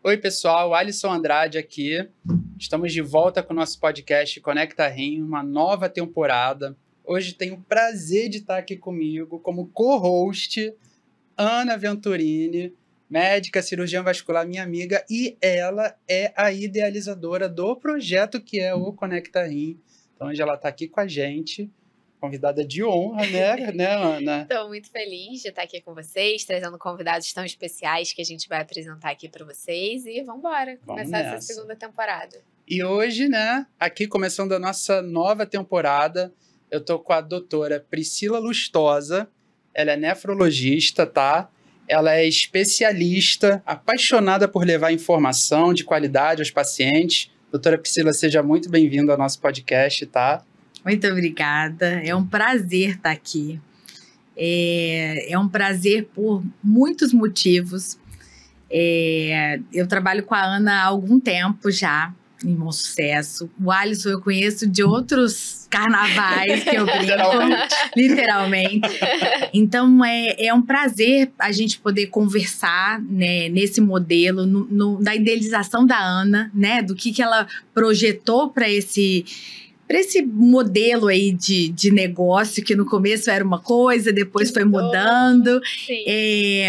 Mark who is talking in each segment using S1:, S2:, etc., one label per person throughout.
S1: Oi, pessoal, Alisson Andrade aqui. Estamos de volta com o nosso podcast Conecta Rim, uma nova temporada. Hoje tenho o prazer de estar aqui comigo como co-host Ana Venturini, médica cirurgiã vascular, minha amiga, e ela é a idealizadora do projeto que é o Conecta Rim. Então, hoje ela está aqui com a gente, convidada de honra, né, Ana?
S2: Estou muito feliz de estar aqui com vocês, trazendo convidados tão especiais que a gente vai apresentar aqui para vocês. E vamos embora, começar essa segunda temporada.
S1: E hoje, né, aqui começando a nossa nova temporada, eu tô com a doutora Priscila Lustosa. Ela é nefrologista, tá? Ela é especialista, apaixonada por levar informação de qualidade aos pacientes. Doutora Priscila, seja muito bem-vinda ao nosso podcast, tá?
S3: Muito obrigada, é um prazer estar aqui. É um prazer por muitos motivos. Eu trabalho com a Ana há algum tempo já, em Bom Sucesso. O Alisson eu conheço de outros carnavais que eu brinco, literalmente. Então, é um prazer a gente poder conversar, né, nesse modelo, da idealização da Ana, né, do que ela projetou para esse modelo aí de negócio, que no começo era uma coisa, depois foi mudando,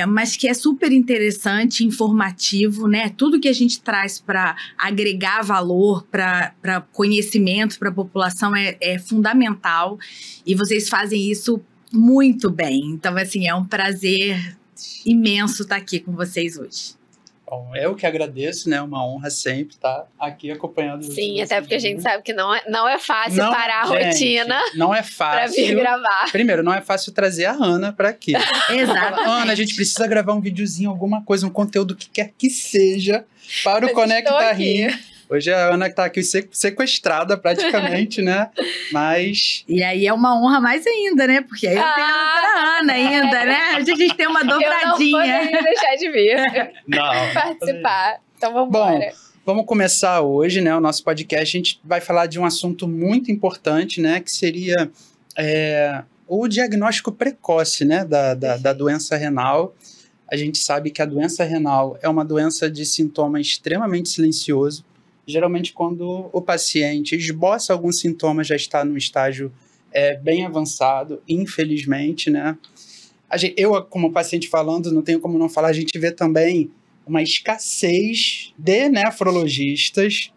S3: mas que é super interessante, informativo, né? Tudo que a gente traz para agregar valor, para conhecimento para a população é fundamental, e vocês fazem isso muito bem. Então, assim, é um prazer imenso estar aqui com vocês hoje.
S1: Bom, eu que agradeço, né? Uma honra sempre estar aqui acompanhando.
S2: Sim, até porque a gente sabe que não é fácil parar a rotina.
S1: Não é fácil.
S2: Para vir gravar.
S1: Primeiro, não é fácil trazer a Ana para aqui.
S3: Exato.
S1: Ana, a gente precisa gravar um videozinho, alguma coisa, um conteúdo que quer que seja para o Conecta Rim. Hoje a Ana está aqui sequestrada praticamente, né? Mas...
S3: E aí é uma honra mais ainda, né? Porque aí eu tenho a doutora Ana ainda, né? A gente tem uma dobradinha.
S2: Eu não poderia deixar de vir.
S1: Não.
S2: Participar. Então vamos embora.
S1: Bom, vamos começar hoje, né? O nosso podcast. A gente vai falar de um assunto muito importante, né? Que seria o diagnóstico precoce, né? Da doença renal. A gente sabe que a doença renal é uma doença de sintoma extremamente silencioso. Geralmente, quando o paciente esboça alguns sintomas, já está num estágio bem avançado, infelizmente, né? Eu, como paciente falando, não tenho como não falar, a gente vê também uma escassez de nefrologistas.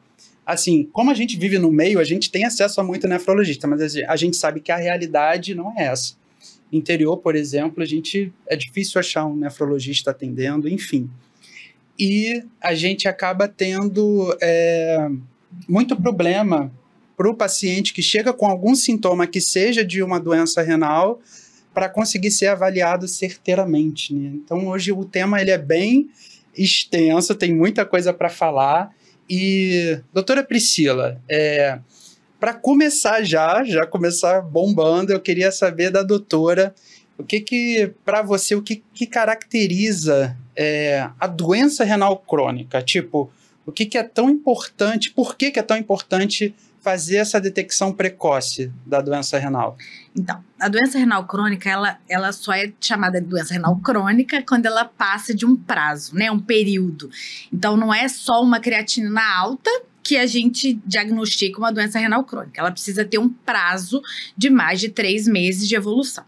S1: Assim, como a gente vive no meio, a gente tem acesso a muito nefrologista, mas a gente sabe que a realidade não é essa. No interior, por exemplo, é difícil achar um nefrologista atendendo, enfim. E a gente acaba tendo muito problema para o paciente que chega com algum sintoma que seja de uma doença renal para conseguir ser avaliado certeiramente, né? Então, hoje o tema ele é bem extenso, tem muita coisa para falar. E, doutora Priscila, para começar já começar bombando, eu queria saber da doutora para você, o que caracteriza a doença renal crônica? Tipo, o que é tão importante, por que é tão importante fazer essa detecção precoce da doença renal?
S3: Então, a doença renal crônica, ela só é chamada de doença renal crônica quando ela passa de um prazo, né, um período. Então, não é só uma creatinina alta que a gente diagnostica uma doença renal crônica. Ela precisa ter um prazo de mais de 3 meses de evolução.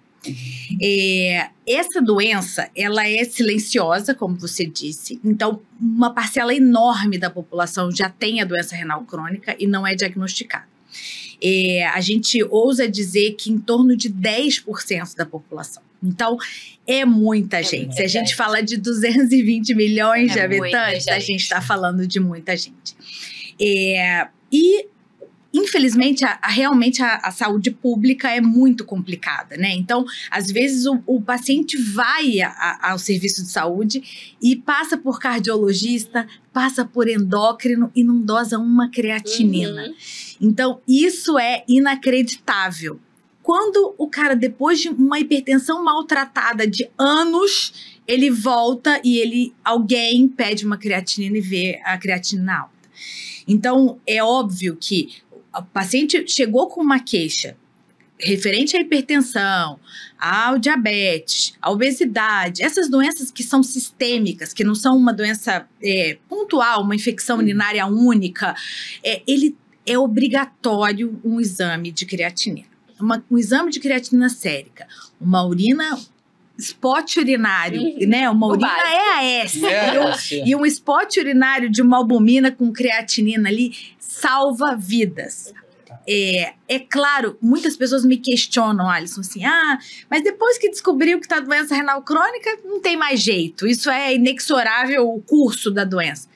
S3: Essa doença, ela é silenciosa, como você disse. Então, uma parcela enorme da população já tem a doença renal crônica e não é diagnosticada. A gente ousa dizer que em torno de 10% da população. Então, é muita gente. Se a gente fala de 220 milhões de habitantes, a gente está falando de muita gente. Infelizmente, realmente a saúde pública é muito complicada, né? Então, às vezes, o paciente vai ao serviço de saúde e passa por cardiologista, passa por endócrino e não dosa uma creatinina. Uhum. Então, isso é inacreditável. Quando o cara, depois de uma hipertensão maltratada de anos, ele volta e alguém pede uma creatinina e vê a creatinina alta. Então, é óbvio que o paciente chegou com uma queixa, referente à hipertensão, ao diabetes, à obesidade, essas doenças que são sistêmicas, que não são uma doença pontual, uma infecção urinária única, ele é obrigatório um exame de creatinina. Um exame de creatinina sérica, uma urina, spot urinário, né? Uma urina EAS e um spot urinário de uma albumina com creatinina ali salva vidas. É claro, muitas pessoas me questionam, Alisson, assim, mas depois que descobriu que está doença renal crônica, não tem mais jeito, isso é inexorável o curso da doença.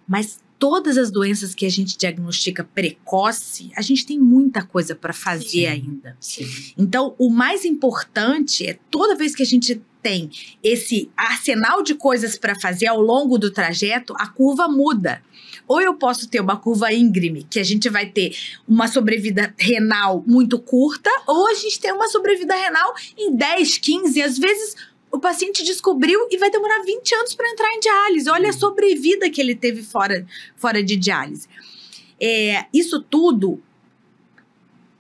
S3: Mas todas as doenças que a gente diagnostica precoce, a gente tem muita coisa para fazer ainda.
S1: Sim.
S3: Então, o mais importante é toda vez que a gente tem esse arsenal de coisas para fazer ao longo do trajeto, a curva muda. Ou eu posso ter uma curva íngreme, que a gente vai ter uma sobrevida renal muito curta, ou a gente tem uma sobrevida renal em 10, 15, às vezes o paciente descobriu e vai demorar 20 anos para entrar em diálise. Olha a sobrevida que ele teve fora de diálise. Isso tudo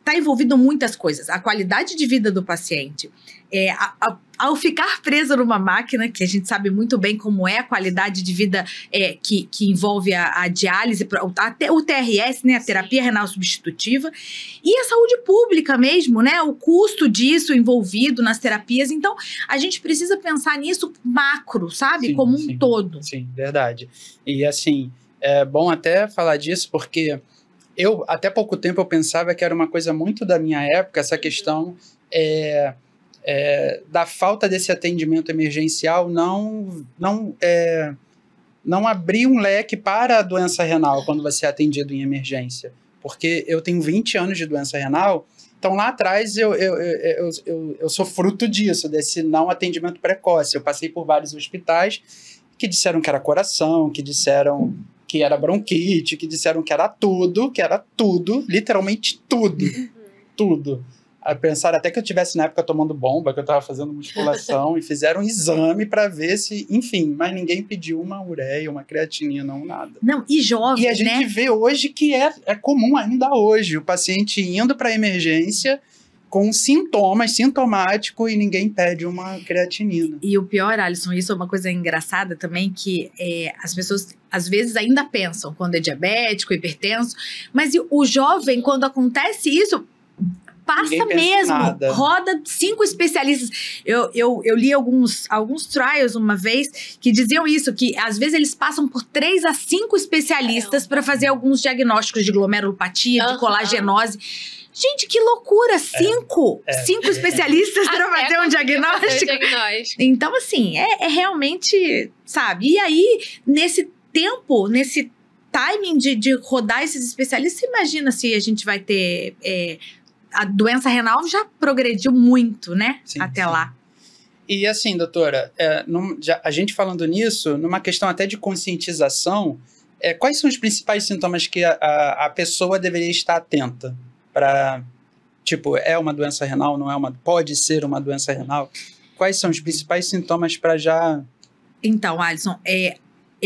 S3: está envolvido em muitas coisas. A qualidade de vida do paciente. Ao ficar preso numa máquina, que a gente sabe muito bem como é a qualidade de vida que envolve a diálise, até o TRS, né, a terapia renal substitutiva, e a saúde pública mesmo, né, o custo disso envolvido nas terapias. Então, a gente precisa pensar nisso macro, sabe,
S1: sim,
S3: como um todo.
S1: Sim, verdade. E assim, é bom até falar disso, porque até pouco tempo, eu pensava que era uma coisa muito da minha época, essa questão da falta desse atendimento emergencial não abrir um leque para a doença renal quando você é atendido em emergência. Porque eu tenho 20 anos de doença renal, então lá atrás eu sou fruto disso, desse não atendimento precoce. Eu passei por vários hospitais que disseram que era coração, que disseram que era bronquite, que disseram que era tudo, literalmente tudo, tudo. Pensaram até que eu tivesse na época tomando bomba, que eu estava fazendo musculação, e fizeram um exame para ver se, enfim, mas ninguém pediu uma ureia, uma creatinina, ou nada.
S3: Não, e jovem,
S1: e a gente vê hoje que é comum ainda hoje, o paciente indo para a emergência com sintomas, sintomático, e ninguém pede uma creatinina.
S3: E o pior, Alisson, isso é uma coisa engraçada também, que as pessoas às vezes ainda pensam quando é diabético, hipertenso, mas o jovem, quando acontece isso, passa mesmo, roda 5 especialistas. Eu li alguns trials uma vez que diziam isso, que às vezes eles passam por 3 a 5 especialistas para fazer alguns diagnósticos de glomerulopatia, de colagenose. Gente, que loucura! 5 especialistas para fazer um diagnóstico. Então, assim, é realmente, sabe? E aí, nesse tempo, nesse timing de rodar esses especialistas, você imagina se a gente vai ter... a doença renal já progrediu muito, né?
S1: Sim,
S3: até
S1: sim.
S3: lá.
S1: E assim, doutora, a gente falando nisso, numa questão até de conscientização, quais são os principais sintomas que a pessoa deveria estar atenta para, tipo, é uma doença renal, não é uma, pode ser uma doença renal? Quais são os principais sintomas para já...
S3: Então, Alisson,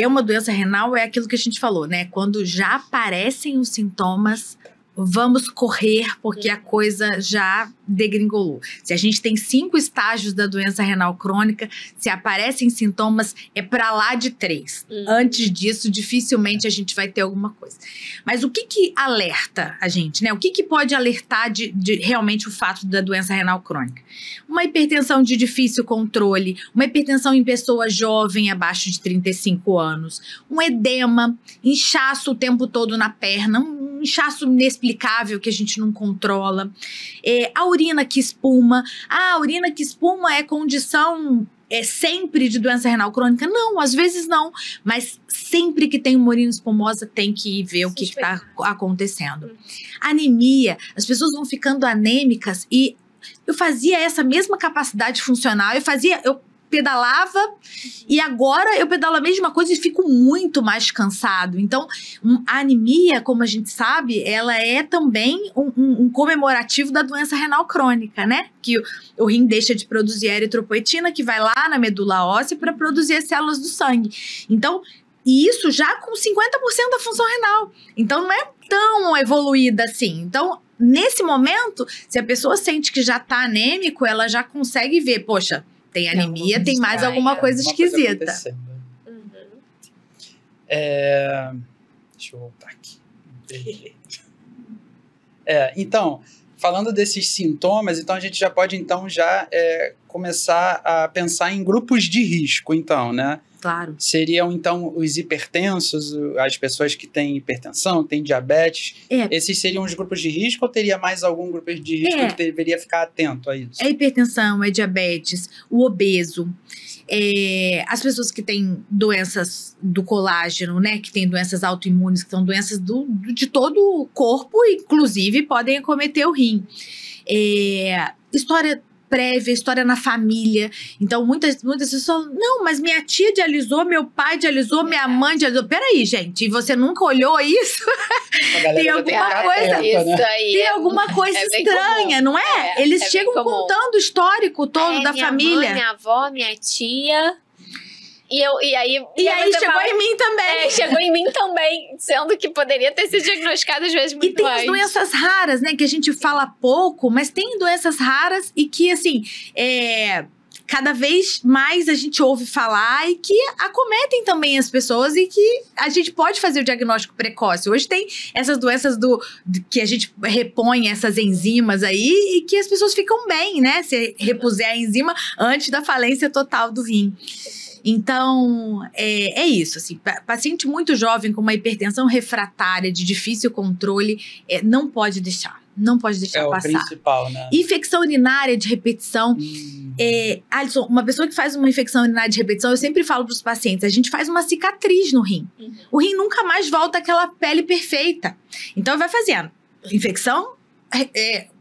S3: uma doença renal é aquilo que a gente falou, né? Quando já aparecem os sintomas, vamos correr porque a coisa já degringolou. Se a gente tem 5 estágios da doença renal crônica, se aparecem sintomas, é para lá de 3. Antes disso, dificilmente a gente vai ter alguma coisa. Mas o que alerta a gente, né? O que pode alertar de realmente o fato da doença renal crônica? Uma hipertensão de difícil controle, uma hipertensão em pessoa jovem abaixo de 35 anos, um edema, inchaço o tempo todo na perna, um inchaço inexplicável que a gente não controla, a urina que espuma. A urina que espuma é condição sempre de doença renal crônica? Não, às vezes não, mas sempre que tem uma urina espumosa tem que ir ver o que está acontecendo. Anemia, as pessoas vão ficando anêmicas e eu fazia essa mesma capacidade funcional, eu pedalava e agora eu pedalo a mesma coisa e fico muito mais cansado. Então, a anemia, como a gente sabe, ela é também um comemorativo da doença renal crônica, né? Que o rim deixa de produzir eritropoetina, que vai lá na medula óssea para produzir as células do sangue. Então, E isso já com 50% da função renal. Então, não é tão evoluída assim. Então, nesse momento, se a pessoa sente que já tá anêmico, ela já consegue ver, poxa, tem anemia, tem mais alguma coisa esquisita.
S1: Deixa eu voltar aqui. Então, falando desses sintomas, então a gente já pode começar a pensar em grupos de risco, então, né?
S3: Claro.
S1: Seriam, então, os hipertensos, as pessoas que têm hipertensão, têm diabetes. Esses seriam os grupos de risco ou teria mais algum grupo de risco que deveria ficar atento a isso?
S3: É hipertensão, é diabetes, o obeso, as pessoas que têm doenças do colágeno, né? Que têm doenças autoimunes, que são doenças de todo o corpo, inclusive podem acometer o rim. História prévia, história na família. Então, muitas pessoas falam, não, mas minha tia dialisou, meu pai dialisou, minha mãe dialisou. Peraí, gente, e você nunca olhou isso? Tem alguma coisa, tem alguma coisa estranha, não é? Eles chegam contando o histórico todo da família.
S2: Mãe, minha avó, minha tia... E aí
S3: chegou em mim também.
S2: Chegou em mim também, sendo que poderia ter sido diagnosticado às vezes muito mais.
S3: E tem as doenças raras, né, que a gente fala pouco, mas tem doenças raras e que, assim, cada vez mais a gente ouve falar e que acometem também as pessoas e que a gente pode fazer o diagnóstico precoce. Hoje tem essas doenças que a gente repõe essas enzimas aí e que as pessoas ficam bem, né, se repuser a enzima antes da falência total do rim. Então, é isso, assim, paciente muito jovem com uma hipertensão refratária de difícil controle, não pode deixar passar.
S1: É o principal, né?
S3: Infecção urinária de repetição. Alisson, uma pessoa que faz uma infecção urinária de repetição, eu sempre falo para os pacientes, a gente faz uma cicatriz no rim. O rim nunca mais volta àquela pele perfeita. Então, vai fazendo infecção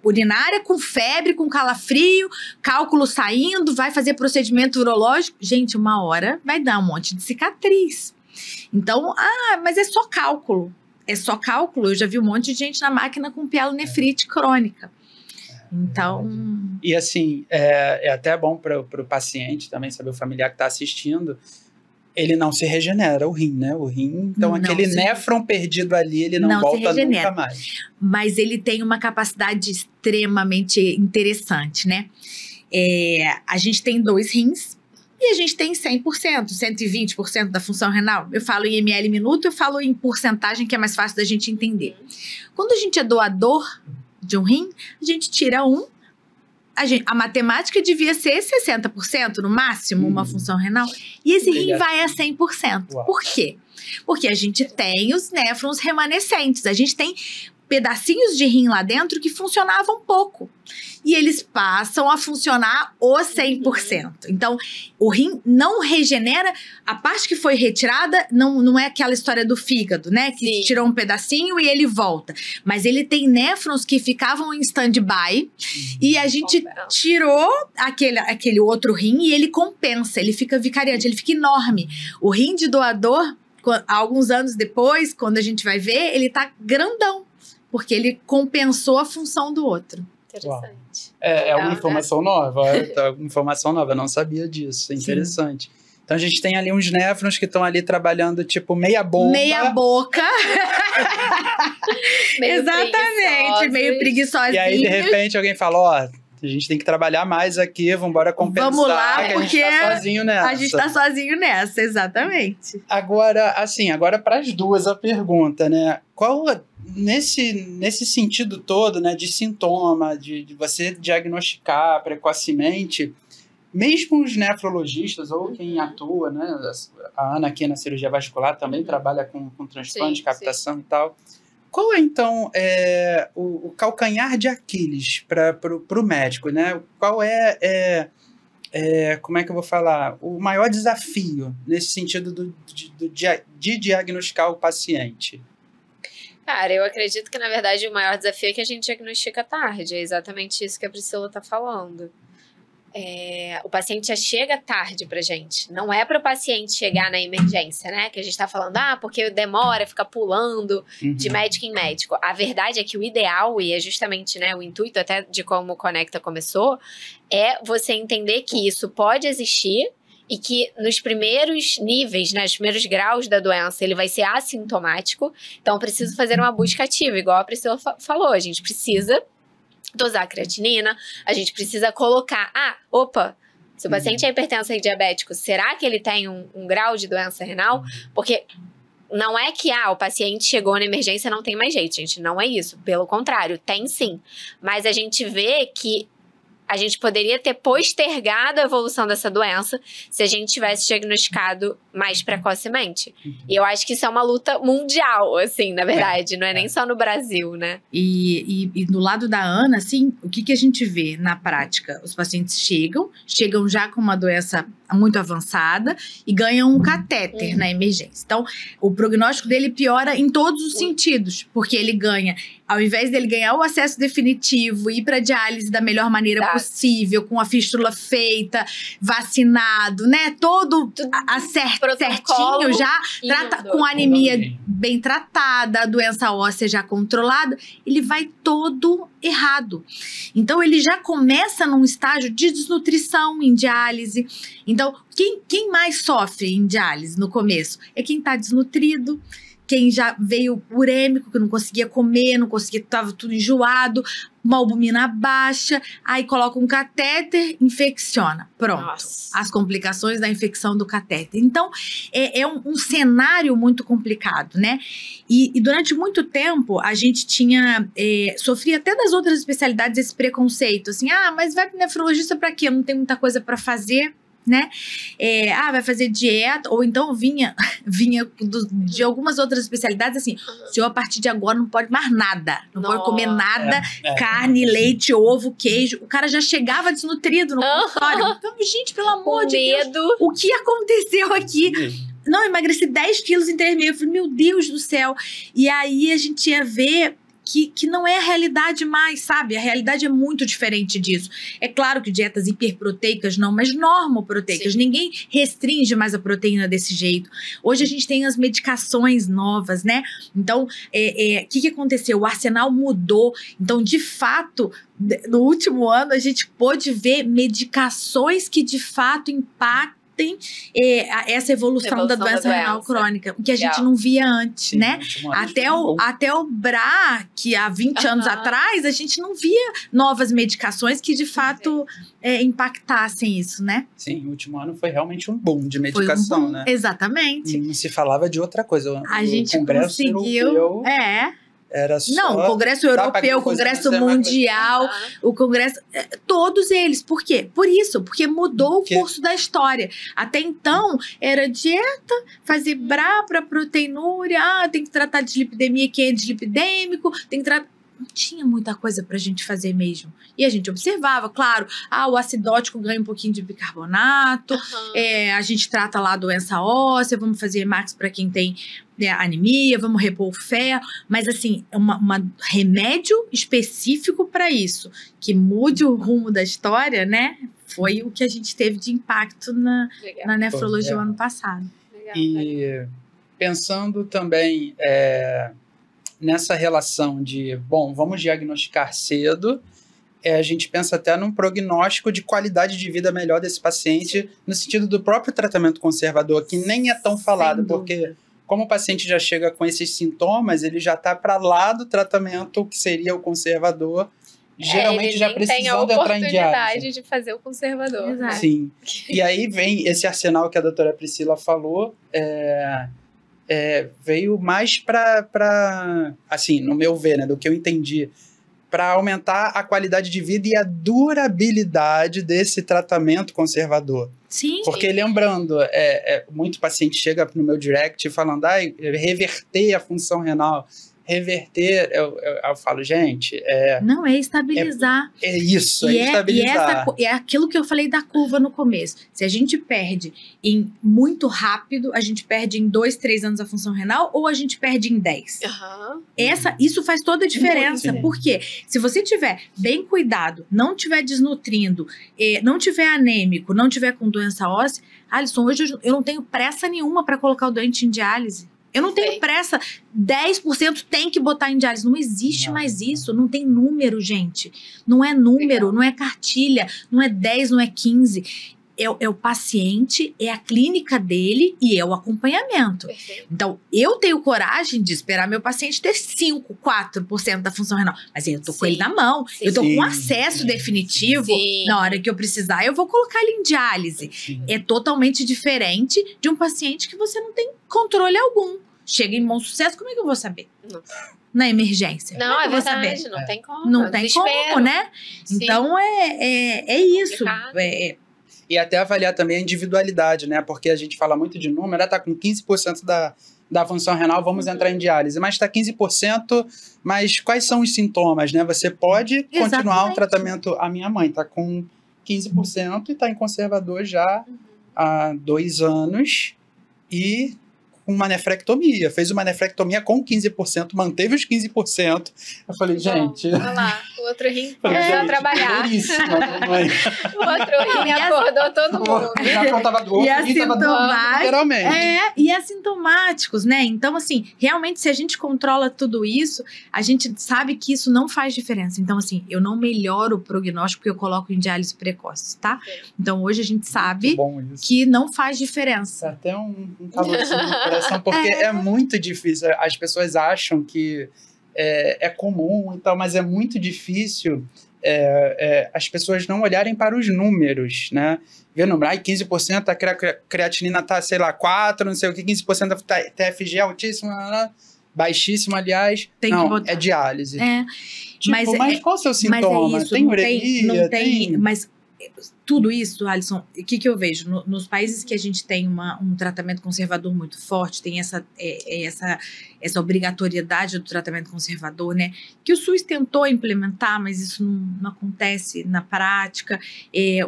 S3: urinária com febre, com calafrio, cálculo saindo, vai fazer procedimento urológico. Gente, uma hora vai dar um monte de cicatriz. Então, mas é só cálculo. É só cálculo. Eu já vi um monte de gente na máquina com pielonefrite crônica. Então...
S1: E assim, é até bom para o paciente também saber, o familiar que está assistindo, ele não se regenera, o rim, né? O rim, então não aquele néfron perdido ali, ele não volta nunca mais.
S3: Mas ele tem uma capacidade extremamente interessante, né? A gente tem 2 rins e a gente tem 100%, 120% da função renal. Eu falo em ml minuto, eu falo em porcentagem, que é mais fácil da gente entender. Quando a gente é doador de um rim, a gente tira um. A matemática devia ser 60% no máximo, uma função renal. E esse rim vai a 100%. Uau. Por quê? Porque a gente tem os néfrons remanescentes. A gente tem pedacinhos de rim lá dentro que funcionavam pouco. E eles passam a funcionar os 100%. Então, o rim não regenera. A parte que foi retirada não é aquela história do fígado, né? Que tirou um pedacinho e ele volta. Mas ele tem néfrons que ficavam em stand-by. E a gente tirou aquele outro rim e ele compensa. Ele fica vicariante, ele fica enorme. O rim de doador, alguns anos depois, quando a gente vai ver, ele tá grandão. Porque ele compensou a função do outro.
S2: Interessante.
S1: É uma informação nova. Informação nova, eu não sabia disso. É interessante. Sim. Então a gente tem ali uns néfrons que estão ali trabalhando tipo meia bomba.
S3: Meia boca. Exatamente, meio preguiçosinho.
S1: E aí, de repente, alguém fala, a gente tem que trabalhar mais aqui, vamos embora compensar.
S3: Vamos lá, porque
S1: a gente tá sozinho nessa.
S3: A gente tá sozinho nessa, exatamente.
S1: Agora para as duas a pergunta, né? Qual... Nesse sentido todo, né, de sintoma, de você diagnosticar precocemente, mesmo os nefrologistas ou quem atua, né, a Ana aqui na cirurgia vascular também trabalha com transplante, captação e tal. Qual é, então, o calcanhar de Aquiles para o médico, né? Qual como é que eu vou falar? O maior desafio nesse sentido de diagnosticar o paciente?
S2: Cara, eu acredito que, na verdade, o maior desafio é que a gente diagnostica tarde. É exatamente isso que a Priscila tá falando. O paciente já chega tarde pra gente. Não é para o paciente chegar na emergência, né? Que a gente tá falando, porque demora, fica pulando de médico em médico. A verdade é que o ideal, e é justamente, né, o intuito até de como o Conecta começou, é você entender que isso pode existir e que nos primeiros níveis, né, nos primeiros graus da doença, ele vai ser assintomático. Então, preciso fazer uma busca ativa, igual a Priscila falou. A gente precisa dosar creatinina, a gente precisa colocar... se o paciente é hipertenso e diabético, será que ele tem um grau de doença renal? Porque não é que o paciente chegou na emergência e não tem mais jeito, gente. Não é isso. Pelo contrário, tem sim. Mas a gente vê que a gente poderia ter postergado a evolução dessa doença se a gente tivesse diagnosticado mais precocemente. E eu acho que isso é uma luta mundial, assim, na verdade. Não é nem só no Brasil, né?
S3: E do lado da Ana, assim, o que a gente vê na prática? Os pacientes chegam já com uma doença muito avançada e ganham um catéter na emergência. Então, o prognóstico dele piora em todos os sentidos, porque ele ganha, ao invés dele ganhar o acesso definitivo, ir para diálise da melhor maneira possível, com a fístula feita, vacinado, né? Todo certinho já, com a anemia bem tratada, a doença óssea já controlada, ele vai todo errado. Então, ele já começa num estágio de desnutrição em diálise. Então, quem mais sofre em diálise no começo? É quem está desnutrido, quem já veio urêmico, que não conseguia comer, estava tudo enjoado, uma albumina baixa, aí coloca um catéter, infecciona. Pronto. Nossa. As complicações da infecção do catéter. Então, é um cenário muito complicado, né? E durante muito tempo, a gente sofria até das outras especialidades esse preconceito, assim, mas vai pro nefrologista pra quê? Não tem muita coisa pra fazer, né? Vai fazer dieta, ou então vinha de algumas outras especialidades, assim, o senhor a partir de agora não pode mais nada, não pode comer nada, carne, leite, ovo, queijo. O cara já chegava desnutrido no consultório. Então, gente, pelo amor de Deus, o que aconteceu aqui? Não, emagreci 10 quilos em 3 meses. Eu falei, meu Deus do céu. E aí a gente ia ver que não é a realidade mais, sabe? A realidade é muito diferente disso. É claro que dietas hiperproteicas não, mas normoproteicas. Sim. Ninguém restringe mais a proteína desse jeito. Hoje a gente tem as medicações novas, né? Então, o que aconteceu? O arsenal mudou. Então, de fato, no último ano, a gente pôde ver medicações que, de fato, impactam essa evolução da doença renal crônica, o que a gente não via antes, sim, né? Até o BRA, que há 20 anos atrás, a gente não via novas medicações que de fato impactassem isso, né?
S1: Sim, o último ano foi realmente um boom de medicação, né?
S3: Exatamente.
S1: E não se falava de outra coisa.
S3: A gente conseguiu.
S1: Era só...
S3: Não, o Congresso Europeu, o Congresso Mundial, o Congresso... Todos eles. Por quê? Por isso, porque mudou o curso da história. Até então, era dieta, fazer BRA para proteinúria, tem que tratar de dislipidemia, quem é dislipidêmico, tem que tratar... Não tinha muita coisa pra gente fazer mesmo. E a gente observava, claro, o acidótico ganha um pouquinho de bicarbonato, a gente trata lá a doença óssea, vamos fazer Max para quem tem anemia, vamos repor o ferro, mas assim, remédio específico para isso, que mude o rumo da história, né? Foi o que a gente teve de impacto na nefrologia o ano passado.
S1: E pensando também nessa relação de, vamos diagnosticar cedo, a gente pensa até num prognóstico de qualidade de vida melhor desse paciente, no sentido do próprio tratamento conservador, que nem é tão falado, porque como o paciente já chega com esses sintomas, ele já está para lá do tratamento que seria o conservador, geralmente já precisando entrar em diálise.
S2: Tem a oportunidade de fazer o conservador.
S3: Exato.
S1: Sim. E aí vem esse arsenal que a doutora Priscila falou, veio mais para, assim, no meu ver, né, do que eu entendi, para aumentar a qualidade de vida e a durabilidade desse tratamento conservador.
S3: Sim.
S1: Porque lembrando, muito paciente chega no meu direct falando, reverter a função renal, reverter, eu falo, gente...
S3: Não, é estabilizar.
S1: É isso, estabilizar.
S3: É aquilo que eu falei da curva no começo. Se a gente perde muito rápido, a gente perde em 2, 3 anos a função renal, ou a gente perde em 10. Isso faz toda a diferença. Por quê? Se você tiver bem cuidado, não tiver desnutrindo, não tiver anêmico, não tiver com doença óssea, Alisson, hoje eu não tenho pressa nenhuma para colocar o doente em diálise. Eu não tenho pressa, 10% tem que botar em diálise. Não existe mais isso, não tem número, gente. Não é número, não é cartilha, não é 10, não é 15. é o paciente, é a clínica dele e é o acompanhamento.
S2: Perfeito.
S3: Então, eu tenho coragem de esperar meu paciente ter 5, 4% da função renal. Mas aí eu tô com
S2: Sim.
S3: ele na mão.
S2: Sim.
S3: Eu tô
S1: Sim,
S3: com acesso
S1: sim,
S3: definitivo.
S2: Sim.
S3: Na hora que eu precisar, eu vou colocar ele em diálise.
S1: Sim.
S3: É totalmente diferente de um paciente que você não tem controle algum. Chega em bom sucesso, como é que eu vou saber?
S2: Não.
S3: Na emergência.
S2: Não,
S3: como
S2: é
S3: que eu vou
S2: verdade,
S3: saber?
S2: não tem como.
S3: Não tem
S2: Desespero.
S3: como, né?
S2: Sim.
S3: Então, é isso.
S2: Complicado.
S1: E até avaliar também a individualidade, né? Porque a gente fala muito de número, tá com 15% da função renal, vamos entrar em diálise. Mas tá 15%, mas quais são os sintomas, né? Você pode continuar um
S3: Exatamente.
S1: tratamento. A minha mãe tá com 15% e tá em conservador já há 2 anos e com uma nefrectomia. Fez uma nefrectomia com 15%, manteve os 15%. Eu falei, gente...
S2: Olha lá, o outro rim
S1: Falei,
S2: começou a
S1: gente,
S2: trabalhar.
S1: belíssima, mamãe.
S2: O outro rim acordou todo mundo.
S1: Já contava do outro,
S3: E assintomático.
S1: literalmente.
S3: E assintomáticos, né? Então, assim, realmente, se a gente controla tudo isso, a gente sabe que isso não faz diferença. Então, assim, eu não melhoro o prognóstico porque eu coloco em diálise precoce, tá? Então, hoje a gente sabe
S1: Muito bom isso.
S3: que não faz
S1: Dá
S3: diferença.
S1: até um calorzinho no coração, porque é muito difícil. As pessoas acham que é comum e tal, mas é muito difícil as pessoas não olharem para os números, né? Vê o número, 15% a creatinina tá, sei lá, 4, não sei o que, 15% da TFG é altíssima, baixíssima, aliás.
S3: Tem que
S1: não,
S3: botar.
S1: é diálise.
S3: Tipo,
S1: Mas qual é o seu sintoma?
S3: Mas é isso,
S1: tem
S3: não
S1: uremia?
S3: não tem, mas tudo isso, Alisson, o que eu vejo? Nos países que a gente tem um tratamento conservador muito forte, tem essa obrigatoriedade do tratamento conservador, né? Que o SUS tentou implementar, mas isso não acontece na prática.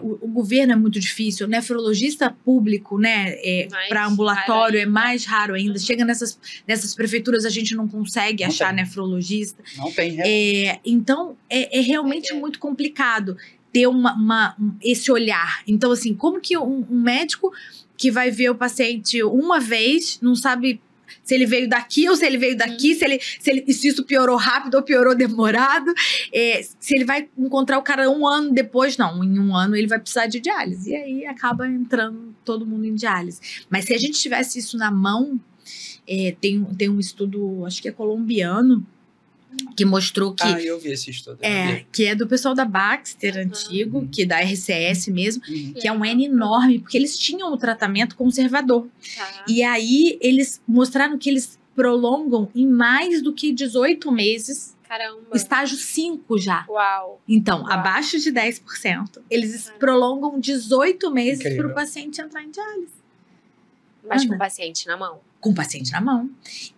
S3: O governo é muito difícil, o nefrologista público, né?
S2: Mais
S3: Para ambulatório
S2: raro
S3: é mais raro ainda. Chega nessas prefeituras, a gente não consegue
S1: Não
S3: achar
S1: tem.
S3: nefrologista.
S1: Não tem.
S3: Então, é realmente muito complicado ter esse olhar. Então, assim, como que um médico que vai ver o paciente uma vez, não sabe se ele veio daqui ou se ele veio daqui, se isso piorou rápido ou piorou demorado, se ele vai encontrar o cara 1 ano depois, não, em 1 ano ele vai precisar de diálise, e aí acaba entrando todo mundo em diálise. Mas se a gente tivesse isso na mão, tem um estudo, acho que é colombiano, que mostrou que
S1: eu vi esse estudo.
S3: que é do pessoal da Baxter antigo, que da RCS mesmo,
S1: Uhum.
S3: que é um N enorme, porque eles tinham o tratamento conservador.
S2: Tá.
S3: E aí eles mostraram que eles prolongam em mais do que 18 meses,
S2: Caramba.
S3: estágio 5 já.
S2: Uau.
S3: Então,
S2: Uau.
S3: abaixo de 10%. Eles prolongam 18 meses
S1: Incrível.
S3: para o paciente entrar em diálise.
S2: Mas com
S3: Anda.
S2: o paciente na mão.
S3: Com o paciente na mão.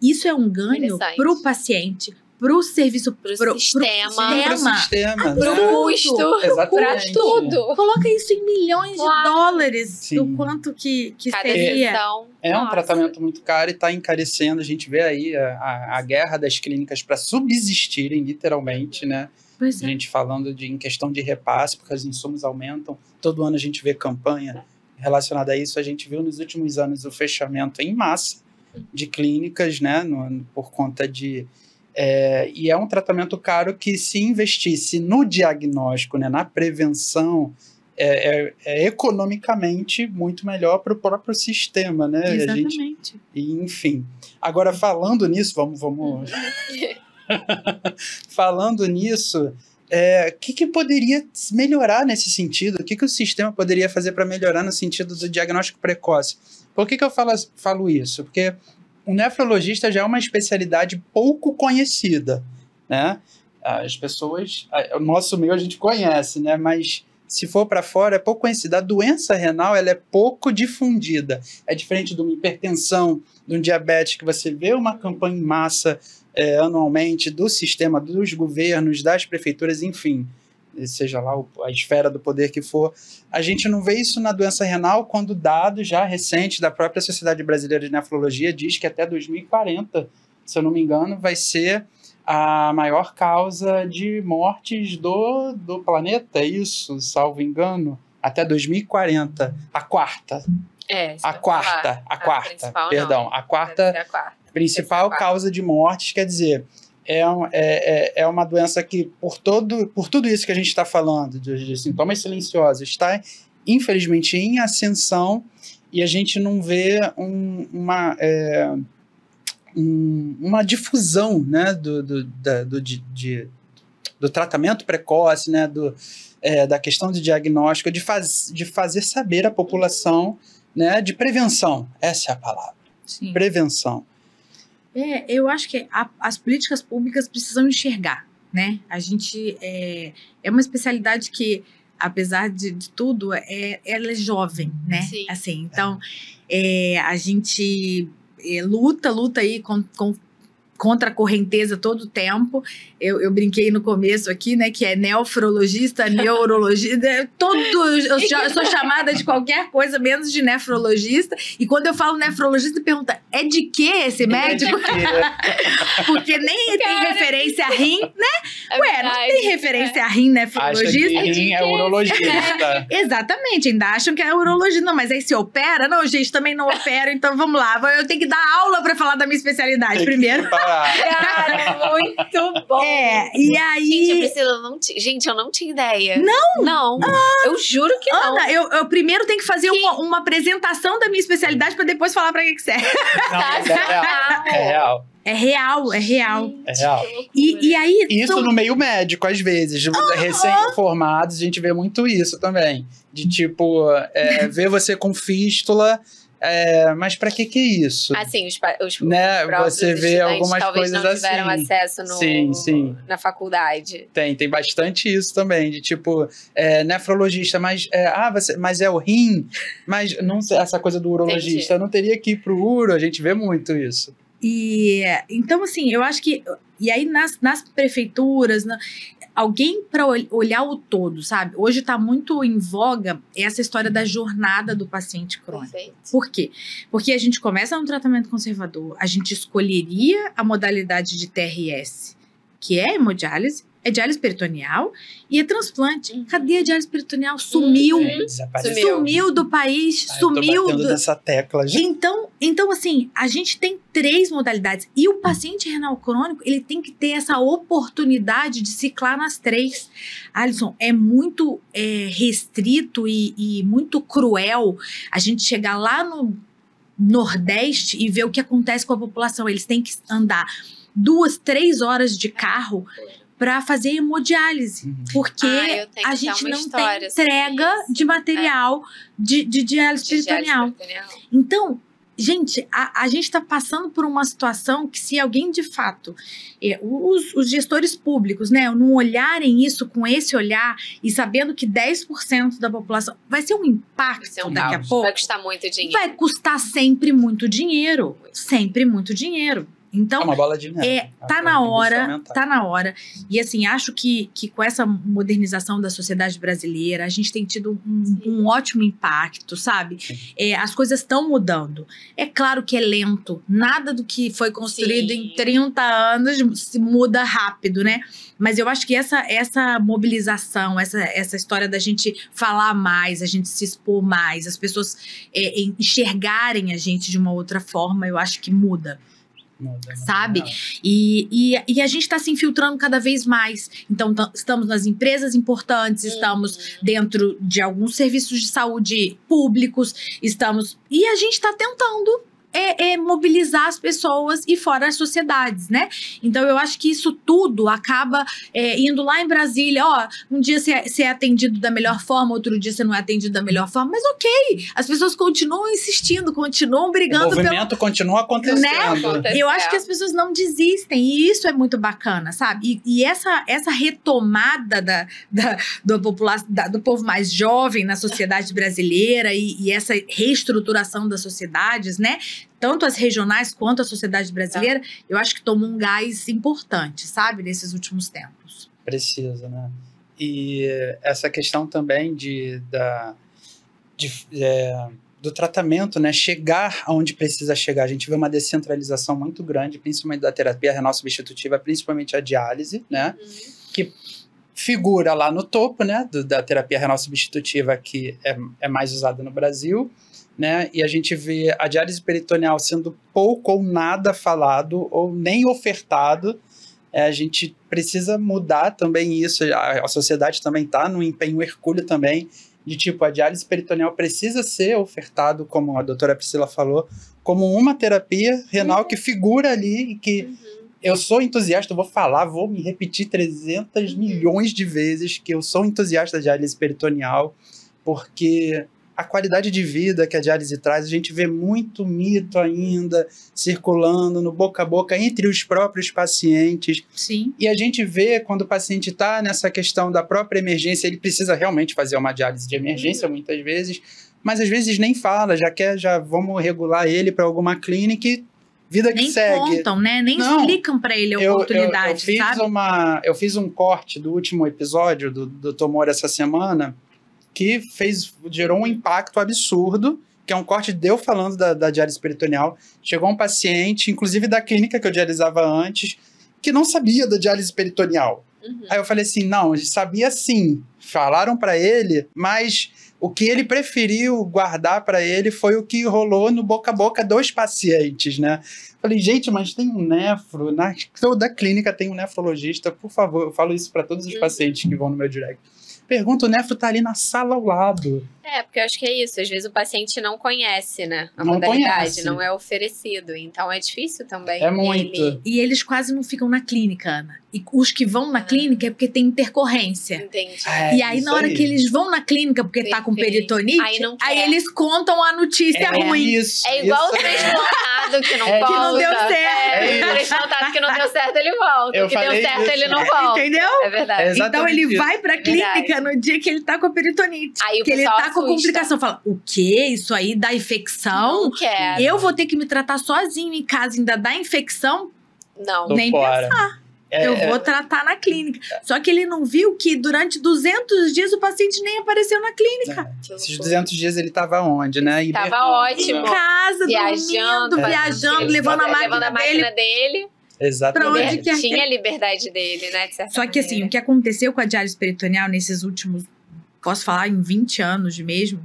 S3: Isso é um ganho
S2: Interessante.
S3: para o paciente, para o serviço,
S2: Pro
S3: pro
S2: sistema.
S1: Pro sistema.
S2: Pro
S1: né?
S2: custo. Pra
S1: Exatamente.
S2: tudo.
S3: Coloca isso em milhões de
S2: Claro.
S3: dólares.
S1: Sim.
S3: O quanto que
S2: Cada
S3: seria.
S2: sessão.
S1: É um
S2: Nossa.
S1: tratamento muito caro e está encarecendo. A gente vê aí a guerra das clínicas para subsistirem, literalmente, né?
S3: Pois
S1: A
S3: é.
S1: gente falando em questão de repasse, porque os insumos aumentam. Todo ano a gente vê campanha relacionada a isso. A gente viu nos últimos anos o fechamento em massa de clínicas, né? Por conta de... e é um tratamento caro que, se investisse no diagnóstico, né, na prevenção, é economicamente muito melhor para o próprio sistema, né? A gente,
S3: Exatamente.
S1: enfim. Agora, falando nisso, vamos falando nisso, o que poderia melhorar nesse sentido? O que o sistema poderia fazer para melhorar no sentido do diagnóstico precoce? Por que eu falo isso? Porque o nefrologista já é uma especialidade pouco conhecida, né? As pessoas, o nosso meio a gente conhece, né? Mas se for para fora é pouco conhecida. A doença renal, ela é pouco difundida. É diferente de uma hipertensão, de um diabetes, que você vê uma campanha em massa anualmente do sistema, dos governos, das prefeituras, enfim, seja lá a esfera do poder que for. A gente não vê isso na doença renal, quando dados já recentes da própria Sociedade Brasileira de Nefrologia diz que até 2040, se eu não me engano, vai ser a maior causa de mortes do planeta, isso, salvo engano, até 2040. A quarta, principal causa de mortes, quer dizer, é uma doença que, por tudo isso que a gente está falando, de sintomas silenciosos, está infelizmente, em ascensão, e a gente não vê uma difusão, né, do tratamento precoce, né, da questão de diagnóstico, de fazer saber à população, né, de prevenção. Essa é a palavra.
S3: Sim.
S1: Prevenção.
S3: Eu acho que as políticas públicas precisam enxergar, né? A gente é uma especialidade que, apesar de tudo, ela é jovem, né?
S2: Sim.
S3: Assim, então, a gente luta aí contra a correnteza todo o tempo. Eu brinquei no começo aqui, né, que é nefrologista, neurologista, eu sou chamada de qualquer coisa, menos de nefrologista, e quando eu falo nefrologista, pergunta, é de que esse médico? Porque nem tem referência a rim, né? Ué, não tem referência a rim, nefrologista?
S1: Acha que rim é urologista.
S3: Exatamente, ainda acham que é urologista. Não, mas aí se opera? Não, gente, também não opera, então vamos lá. Eu tenho que dar aula pra falar da minha especialidade primeiro.
S2: Cara, muito bom.
S3: E aí...
S2: Gente, eu não tinha ideia.
S3: Não?
S2: Não. Eu juro que não.
S3: Ana, eu primeiro tenho que fazer uma apresentação da minha especialidade pra depois falar pra que serve.
S1: Não, mas é real.
S3: É real.
S1: É real.
S3: E aí...
S1: Isso no meio médico, às vezes. Recém-formados, a gente vê muito isso também. De tipo, ver você com fístula... mas pra que isso?
S2: Assim, os
S1: né? Você vê algumas coisas assim.
S2: Talvez não tiveram acesso
S1: sim.
S2: na faculdade.
S1: Tem bastante isso também, de tipo, nefrologista, mas é o rim, mas não sei, essa coisa do urologista, eu não teria que ir pro uro, a gente vê muito isso.
S3: Então, assim, eu acho que... E aí, nas prefeituras... Alguém para olhar o todo, sabe? Hoje está muito em voga essa história da jornada do paciente crônico.
S2: Perfeito.
S3: Por quê? Porque a gente começa no tratamento conservador, a gente escolheria a modalidade de TRS, que é hemodiálise, é diálise peritoneal e é transplante. Cadê a diálise peritoneal? Sumiu. Sumiu do país, sumiu.
S1: Tô batendo dessa tecla já.
S3: Então, assim, a gente tem 3 modalidades. E o paciente renal crônico, ele tem que ter essa oportunidade de ciclar nas 3. Alisson, é muito restrito e muito cruel a gente chegar lá no Nordeste e ver o que acontece com a população. Eles têm que andar 2, 3 horas de carro para fazer hemodiálise, porque a gente não tem entrega de material de diálise peritoneal. Então, gente, a gente está passando por uma situação que, se alguém de fato, os gestores públicos, né, não olharem isso com esse olhar e sabendo que 10% da população vai ser um impacto daqui a pouco.
S2: Vai custar muito dinheiro.
S3: Vai custar sempre muito dinheiro. Sempre muito dinheiro. Então,
S1: é uma bola de neve.
S3: Tá na hora. E assim, acho que com essa modernização da sociedade brasileira, a gente tem tido um ótimo impacto, sabe? As coisas estão mudando. É claro que é lento. Nada do que foi construído em 30 anos se muda rápido, né? Mas eu acho que essa mobilização, essa história da gente falar mais, a gente se expor mais, as pessoas enxergarem a gente de uma outra forma, eu acho que muda. Sabe? E a gente está se infiltrando cada vez mais. Então, estamos nas empresas importantes, estamos dentro de alguns serviços de saúde públicos, e a gente está tentando mobilizar as pessoas e fora as sociedades, né? Então, eu acho que isso tudo acaba indo lá em Brasília. Um dia você é atendido da melhor forma, outro dia você não é atendido da melhor forma, mas ok, as pessoas continuam insistindo, continuam brigando.
S1: O movimento continua acontecendo.
S3: Né? Eu acho que as pessoas não desistem, e isso é muito bacana, sabe? E essa retomada da população, do povo mais jovem na sociedade brasileira e essa reestruturação das sociedades, né? Tanto as regionais quanto a sociedade brasileira, eu acho que tomou um gás importante, sabe? Nesses últimos tempos.
S1: Precisa, né? E essa questão também do tratamento, né? Chegar aonde precisa chegar. A gente vê uma descentralização muito grande, principalmente da terapia renal substitutiva, principalmente a diálise, né? Que figura lá no topo, né? Da terapia renal substitutiva, que é mais usada no Brasil. Né? E a gente vê a diálise peritoneal sendo pouco ou nada falado ou nem ofertado. A gente precisa mudar também isso. A sociedade também está no empenho hercúleo também de tipo, a diálise peritoneal precisa ser ofertado, como a doutora Priscila falou, como uma terapia renal que figura ali e que eu sou entusiasta, eu vou falar, vou me repetir 300 milhões de vezes que eu sou entusiasta da diálise peritoneal, porque a qualidade de vida que a diálise traz, a gente vê muito mito ainda circulando no boca a boca entre os próprios pacientes.
S3: Sim.
S1: E a gente vê quando o paciente está nessa questão da própria emergência, ele precisa realmente fazer uma diálise de emergência muitas vezes, mas às vezes nem fala, já vamos regular ele para alguma clínica e vida que
S3: Nem
S1: segue.
S3: contam, né? Nem
S1: Não.
S3: explicam para ele a oportunidade, sabe?
S1: Eu fiz um corte do último episódio do Tumor essa semana, que gerou um impacto absurdo, que é um corte de eu falando da diálise peritoneal. Chegou um paciente, inclusive da clínica que eu dialisava antes, que não sabia da diálise peritoneal. Aí eu falei assim, não, sabia sim. Falaram para ele, mas o que ele preferiu guardar para ele foi o que rolou no boca a boca dos pacientes, né? Falei, gente, mas tem um nefro, toda clínica tem um nefrologista, por favor, eu falo isso para todos os pacientes que vão no meu direct. Pergunta, o nefro tá ali na sala ao lado.
S2: Porque eu acho que é isso. Às vezes o paciente não conhece, né? A
S1: Não
S2: modalidade,
S1: conhece.
S2: não é oferecido. Então é difícil também.
S1: É muito.
S3: E eles quase não ficam na clínica, Ana. E os que vão na clínica é porque tem intercorrência.
S2: Entendi.
S3: E aí, na hora que eles vão na clínica porque tá com
S2: Perfeito.
S3: peritonite,
S2: Aí não quer.
S3: eles contam a notícia ruim.
S1: Isso,
S2: É igual o
S1: isso.
S2: transplantado que não
S1: É,
S2: volta.
S3: que não deu certo.
S2: O transplantado que não deu certo, ele volta.
S1: Eu
S2: O que deu
S1: falei
S2: certo,
S1: isso.
S2: ele não volta.
S3: Entendeu?
S2: É verdade.
S1: É
S3: Então
S1: exatamente
S3: ele
S1: isso.
S3: vai pra clínica
S2: Verdade.
S3: no dia que ele tá com a peritonite.
S2: Aí o
S3: que ele
S2: pessoal
S3: tá com
S2: assusta.
S3: complicação. Fala, o quê? Isso aí dá infecção?
S2: Não quero.
S3: Eu vou ter que me tratar sozinho em casa, ainda dá infecção?
S2: Não.
S1: Tô
S3: nem
S1: fora.
S3: Eu vou tratar na clínica. Só que ele não viu que durante 200 dias o paciente nem apareceu na clínica.
S1: Esses 200 dias ele tava onde, né?
S2: Tava
S1: Hibernando,
S2: ótimo.
S3: Em
S1: né?
S3: casa,
S2: Viajando,
S3: dormindo, viajando, levando a
S2: levando a
S3: máquina dele.
S2: máquina dele.
S1: Exatamente.
S3: Pra onde quer que-
S2: Tinha a liberdade dele, né? De certa
S3: Só que assim,
S2: maneira.
S3: o que aconteceu com a diálise peritoneal nesses últimos, posso falar em 20 anos mesmo,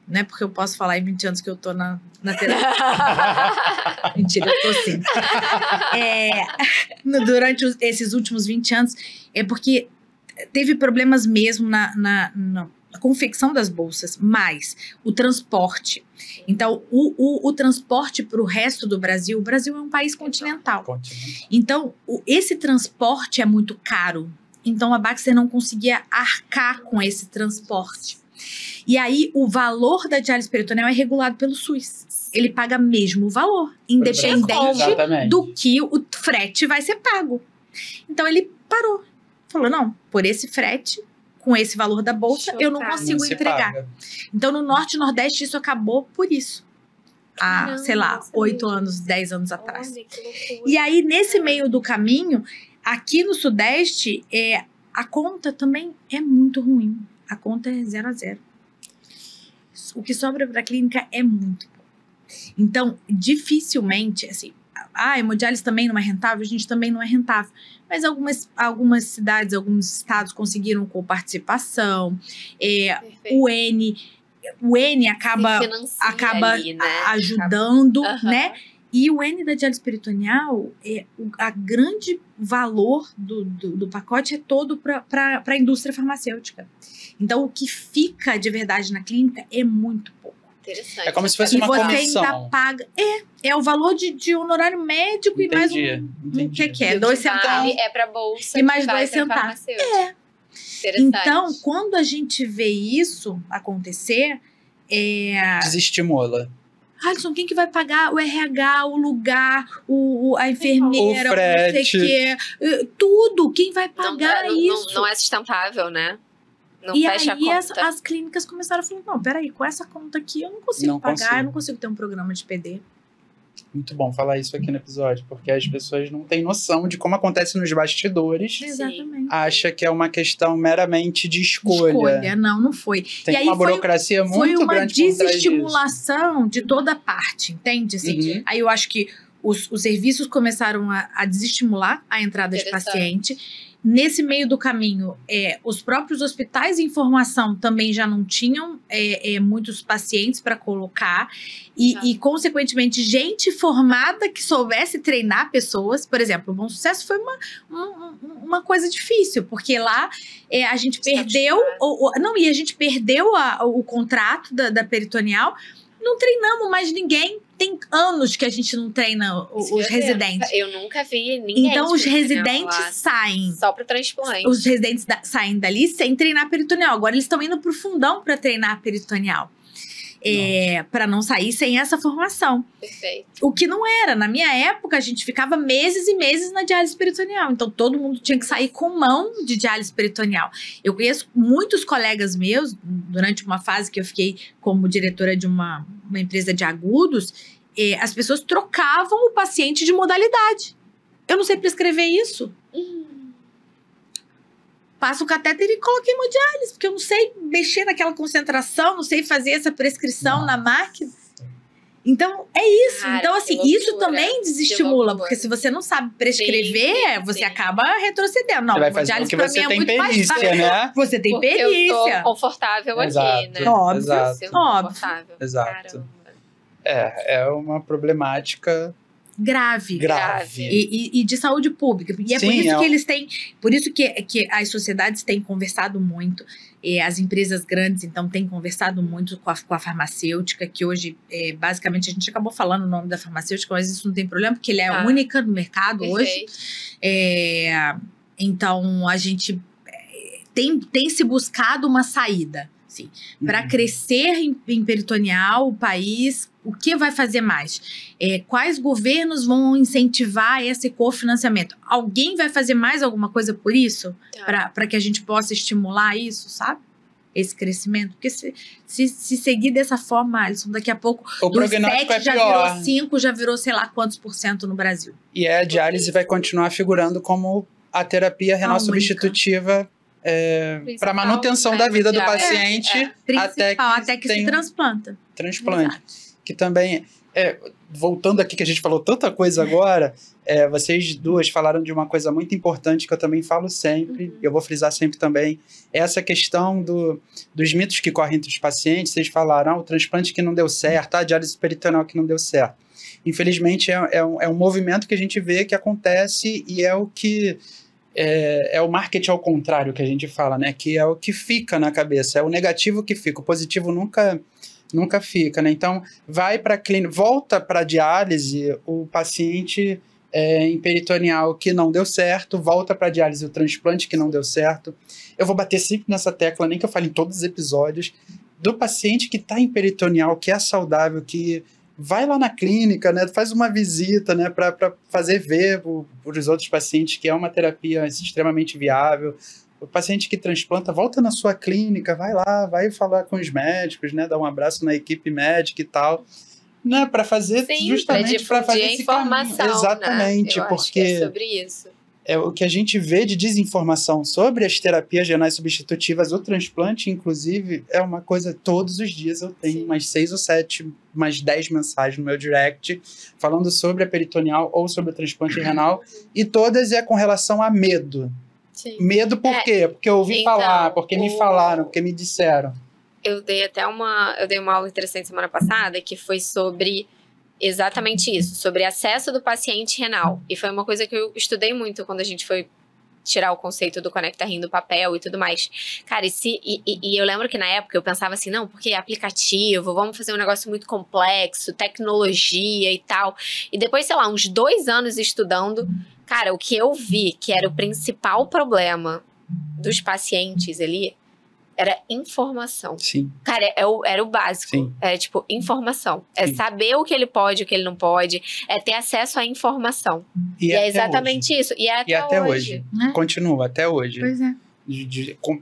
S3: não é porque eu posso falar em 20 anos que eu tô na terapia. Mentira, eu tô sim. Durante esses últimos 20 anos, é porque teve problemas mesmo na confecção das bolsas, mas o transporte. Então, o transporte para o resto do Brasil, o Brasil é um país continental. Então, esse transporte é muito caro. Então, a Baxter não conseguia arcar com esse transporte. E aí, o valor da diálise peritoneal é regulado pelo SUS. Ele paga mesmo o valor, independente
S1: Exatamente.
S3: do que o frete vai ser pago. Então, ele parou. Falou, não, por esse frete, com esse valor da bolsa, eu não
S2: Chocada.
S3: consigo
S1: Não se
S3: entregar.
S1: paga.
S3: Então, no Norte e Nordeste, isso acabou por isso. Há,
S2: Caramba,
S3: sei lá,
S2: não sabia
S3: 8
S2: disso.
S3: anos, 10 anos atrás.
S2: Olha, que loucura.
S3: E aí, nesse meio do caminho, aqui no Sudeste, a conta também é muito ruim. A conta é 0 a 0. O que sobra para a clínica é muito pouco. Então, dificilmente, assim, a hemodiálise também não é rentável, a gente também não é rentável. Mas algumas cidades, alguns estados conseguiram com participação.
S2: Perfeito.
S3: O N acaba
S2: Se financia ali, né?
S3: ajudando,
S2: Aham.
S3: né? E o N da diálise peritoneal, a grande valor do pacote é todo para a indústria farmacêutica. Então, o que fica de verdade na clínica é muito pouco.
S2: Interessante.
S1: É como se fosse
S3: E
S1: uma
S3: você
S1: comissão.
S3: ainda paga... É o valor de honorário médico e mais o que é?
S2: E o
S3: 2
S2: que vale
S3: centavos.
S2: É pra bolsa
S3: E mais
S2: que vai
S3: 2
S2: pra
S3: centavos.
S2: farmacêutica. Interessante.
S3: Então, quando a gente vê isso acontecer,
S1: Desestimula.
S3: Alisson, quem que vai pagar o RH, o lugar, a enfermeira,
S1: O frete.
S3: não sei o quê, tudo, quem vai pagar isso?
S2: Não é sustentável, né? Não
S3: e
S2: fecha
S3: aí
S2: a conta.
S3: as clínicas começaram a falar, não, peraí, com essa conta aqui eu não consigo
S1: Não
S3: pagar,
S1: consigo.
S3: eu não consigo ter um programa de PD.
S1: Muito bom falar isso aqui no episódio, porque as pessoas não têm noção de como acontece nos bastidores.
S3: Exatamente.
S1: Acha que é uma questão meramente de escolha.
S3: Não foi.
S1: Tem
S3: E aí
S1: uma burocracia
S3: Foi
S1: muito
S3: uma
S1: grande por trás disso.
S3: desestimulação de toda parte, entende? Assim,
S1: Uhum.
S3: aí eu acho que os serviços começaram a desestimular a entrada de
S2: Interessante.
S3: paciente. nesse meio do caminho, os próprios hospitais de informação também já não tinham muitos pacientes para colocar e, consequentemente, gente formada que soubesse treinar pessoas. Por exemplo, o Bom Sucesso foi uma coisa difícil, porque lá a gente perdeu... a gente perdeu o contrato da peritoneal. Não treinamos mais ninguém. Tem anos que a gente não treina os residentes.
S2: Eu nunca vi ninguém.
S3: Então, os residentes saem.
S2: Só para transplante.
S3: Os residentes saem dali sem treinar peritoneal. Agora, eles estão indo pro fundão para treinar peritoneal. Para não sair sem essa formação.
S2: Perfeito.
S3: O que não era. Na minha época, a gente ficava meses e meses na diálise peritoneal. Então, todo mundo tinha que sair com mão de diálise peritoneal. Eu conheço muitos colegas meus, durante uma fase que eu fiquei como diretora de uma empresa de agudos, as pessoas trocavam o paciente de modalidade. Eu não sei prescrever isso. Passo o catéter e coloquei hemodiálise, porque eu não sei mexer naquela concentração, não sei fazer essa prescrição na máquina. Então, é isso.
S2: Cara,
S3: então, assim,
S2: loucura,
S3: isso também desestimula, porque se você não sabe prescrever, você acaba retrocedendo. Não,
S1: você vai fazer o que você tem perícia, né?
S3: Você tem perícia.
S2: Eu tô confortável aqui, né?
S3: Óbvio.
S1: Exato.
S2: Confortável.
S1: Exato.
S2: Caramba.
S1: É uma problemática
S3: grave.
S1: grave.
S3: E de saúde pública. E é por isso que eles têm... Por isso que as sociedades têm conversado muito. As empresas grandes, então, têm conversado muito com a farmacêutica, que hoje, basicamente, a gente acabou falando o nome da farmacêutica, mas isso não tem problema, porque ele é única no mercado hoje. Então, a gente tem se buscado uma saída. Para crescer em peritoneal, o país, o que vai fazer mais? Quais governos vão incentivar esse cofinanciamento? Alguém vai fazer mais alguma coisa por isso? Para que a gente possa estimular isso, sabe? Esse crescimento. Porque se seguir dessa forma, Alisson, daqui a pouco
S1: o
S3: dos 7 já
S1: pior.
S3: virou 5, já virou sei lá quantos % no Brasil.
S1: E a diálise vai continuar figurando como a terapia renal substitutiva para manutenção da vida do paciente
S3: até que se transplante.
S1: Exato. Que também, voltando aqui que a gente falou tanta coisa agora, vocês duas falaram de uma coisa muito importante que eu também falo sempre, eu vou frisar sempre também, essa questão dos mitos que correm entre os pacientes. Vocês falaram, o transplante que não deu certo, a diálise peritoneal que não deu certo. Infelizmente, é um movimento que a gente vê que acontece e é o que... É o marketing ao contrário que a gente fala, né? Que é o que fica na cabeça, é o negativo que fica, o positivo nunca fica, né? Então, vai para a clínica, volta para a diálise o paciente em peritoneal que não deu certo, volta para a diálise o transplante que não deu certo. Eu vou bater sempre nessa tecla, nem que eu fale em todos os episódios, do paciente que está em peritoneal, que é saudável, que vai lá na clínica, né, faz uma visita, né, para fazer ver para os outros pacientes que é uma terapia extremamente viável. O paciente que transplanta, volta na sua clínica, vai lá, vai falar com os médicos, né, dar um abraço na equipe médica e tal, né, para fazer justamente para fazer esse caminho. Exatamente,
S2: né?
S1: porque
S2: é sobre isso.
S1: O que a gente vê de desinformação sobre as terapias renais substitutivas, o transplante, inclusive, é uma coisa, todos os dias eu tenho umas 6 ou 7, umas 10 mensagens no meu direct falando sobre a peritoneal ou sobre o transplante renal, e todas com relação a medo.
S2: Sim.
S1: Medo por quê? Porque eu ouvi falar, porque me falaram, porque me disseram.
S2: Eu dei uma aula interessante semana passada que foi sobre exatamente isso, sobre acesso do paciente renal. E foi uma coisa que eu estudei muito quando a gente foi tirar o conceito do Conecta Rim do papel e tudo mais. Cara, e eu lembro que na época eu pensava assim, não, porque é aplicativo, vamos fazer um negócio muito complexo, tecnologia e tal. E depois, sei lá, uns 2 anos estudando, cara, o que eu vi que era o principal problema dos pacientes ali era informação.
S1: Sim.
S2: Cara, era o básico.
S1: Sim.
S2: Era tipo, informação.
S1: Sim.
S2: É saber o que ele pode, o que ele não pode. É ter acesso à informação. E é exatamente isso. E é até hoje.
S1: Né? Continua, até hoje.
S3: Pois é.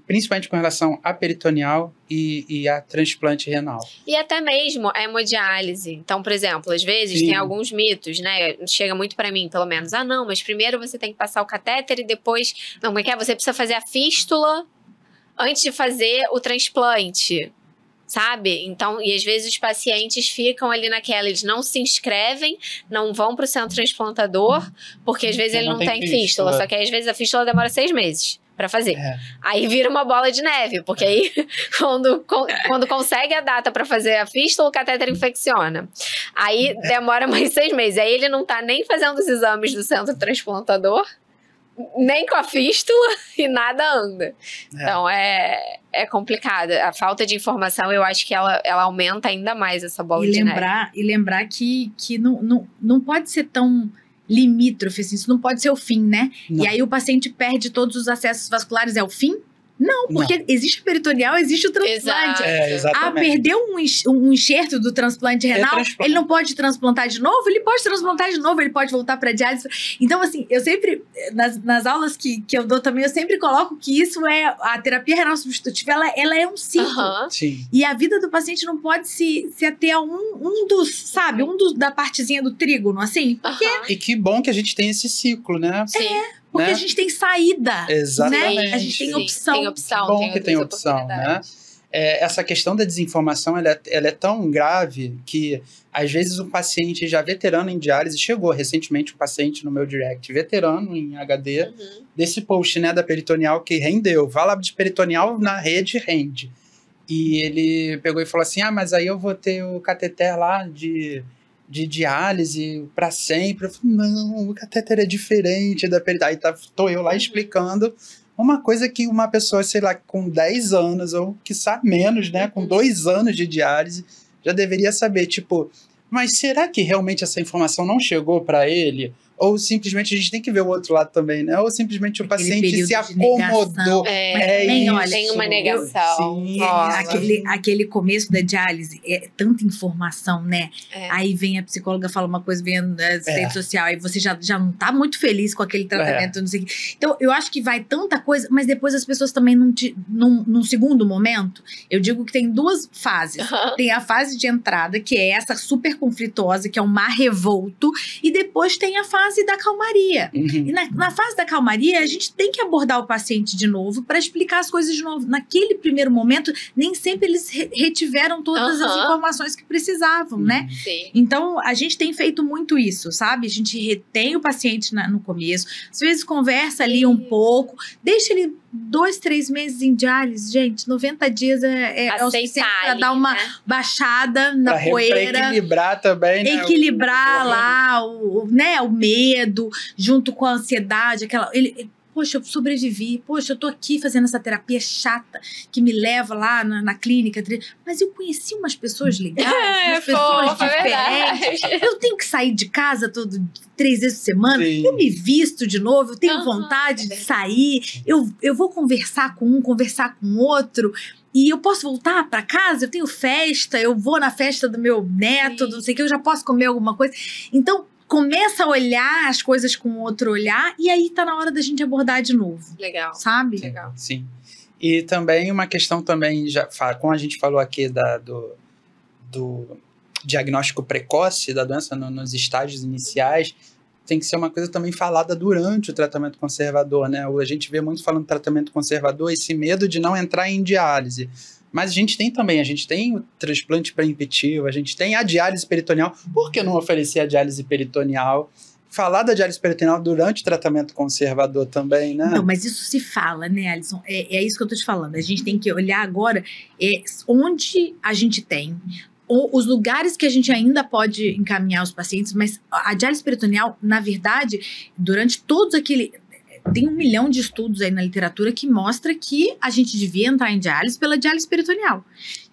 S1: Principalmente com relação a peritoneal e a transplante renal.
S2: E até mesmo a hemodiálise. Então, por exemplo, às vezes tem alguns mitos, né? Chega muito pra mim, pelo menos. Ah, não, mas primeiro você tem que passar o catéter e depois... Não, como é que é? Você precisa fazer a fístula antes de fazer o transplante. sabe? Então, e às vezes os pacientes ficam ali naquela, eles não se inscrevem, não vão pro centro transplantador, porque às vezes ele não tem fístula, só que aí, às vezes a fístula demora 6 meses pra fazer. Aí vira uma bola de neve, porque aí quando consegue a data pra fazer a fístula, o catéter infecciona. Aí demora mais 6 meses. Aí ele não tá nem fazendo os exames do centro transplantador, nem com a fístula, e nada anda. Então é complicado. A falta de informação, eu acho que ela aumenta ainda mais essa bola de neve.
S3: E lembrar que não pode ser tão limítrofe, assim, isso não pode ser o fim, né?
S1: Não.
S3: E aí o paciente perde todos os acessos vasculares, é o fim? Não, porque existe o peritoneal, existe o transplante.
S1: Exatamente.
S3: Perdeu um enxerto do transplante renal, ele não pode transplantar de novo? Ele pode transplantar de novo, ele pode voltar para diálise. Então, assim, eu sempre, nas aulas que eu dou também, eu sempre coloco que isso é, a terapia renal substitutiva, ela é um ciclo.
S1: Sim.
S3: E a vida do paciente não pode se ater a um da partezinha do trígono, assim. Porque
S1: E que bom que a gente tem esse ciclo, né?
S2: Sim.
S3: porque a gente tem saída.
S1: Exatamente.
S3: Né? A gente tem opção.
S2: Tem opção.
S1: Bom que tem opção, né? Essa questão da desinformação, ela é tão grave que, às vezes, um paciente já veterano em diálise, chegou recentemente um paciente no meu direct, veterano em HD, desse post, né, da peritoneal que rendeu. Fala de peritoneal na rede, rende. E ele pegou e falou assim, mas aí eu vou ter o cateter lá de diálise para sempre. Eu falei, não, o catéter é diferente da peritoneal. Aí tô eu lá explicando uma coisa que uma pessoa, sei lá, com 10 anos, ou quiçá menos, né, com 2 anos de diálise, já deveria saber, tipo, mas será que realmente essa informação não chegou para ele? Ou simplesmente a gente tem que ver o outro lado também, né? Ou simplesmente o paciente se acomodou.
S2: Tem uma negação.
S1: Sim.
S3: Aquele começo da diálise, é tanta informação, né? Aí vem a psicóloga, fala uma coisa, vem a assistente social, aí você já não tá muito feliz com aquele tratamento, não sei o que. Então, eu acho que vai tanta coisa, mas depois as pessoas também num segundo momento, eu digo que tem 2 fases. Tem a fase de entrada, que é essa super conflituosa, que é um mar revolto, e depois tem a fase da calmaria. E na fase da calmaria, a gente tem que abordar o paciente de novo para explicar as coisas de novo. Naquele primeiro momento, nem sempre eles retiveram todas as informações que precisavam, né?
S2: Sim.
S3: Então, a gente tem feito muito isso, sabe? A gente retém o paciente no começo, às vezes conversa ali um pouco, deixa ele 2, 3 meses em diálise, gente, 90 dias é o suficiente para dar uma baixada na poeira.
S1: Para equilibrar também, né?
S3: Equilibrar lá o medo, junto com a ansiedade, poxa, eu sobrevivi, poxa, eu tô aqui fazendo essa terapia chata que me leva lá na clínica, mas eu conheci umas pessoas legais, umas pessoas diferentes. Eu tenho que sair de casa 3 vezes por semana, eu me visto de novo, eu tenho vontade de sair, eu vou conversar com um, conversar com outro. E eu posso voltar para casa, eu tenho festa, eu vou na festa do meu neto, não sei o que, eu já posso comer alguma coisa. Então, começa a olhar as coisas com outro olhar e aí tá na hora da gente abordar de novo.
S2: Legal.
S3: Sabe?
S2: Legal.
S1: Sim. E também uma questão também, como a gente falou aqui do diagnóstico precoce da doença nos estágios iniciais, tem que ser uma coisa também falada durante o tratamento conservador, né? A gente vê muito falando tratamento conservador, esse medo de não entrar em diálise. Mas a gente tem o transplante pré-impetivo, a gente tem a diálise peritoneal. Por que não oferecer a diálise peritoneal? Falar da diálise peritoneal durante o tratamento conservador também, né?
S3: Não, mas isso se fala, né, Alisson? É isso que eu tô te falando. A gente tem que olhar agora onde a gente tem, os lugares que a gente ainda pode encaminhar os pacientes, mas a diálise peritoneal, na verdade, durante todos aquele... Tem 1 milhão de estudos aí na literatura que mostra que a gente devia entrar em diálise pela diálise peritoneal.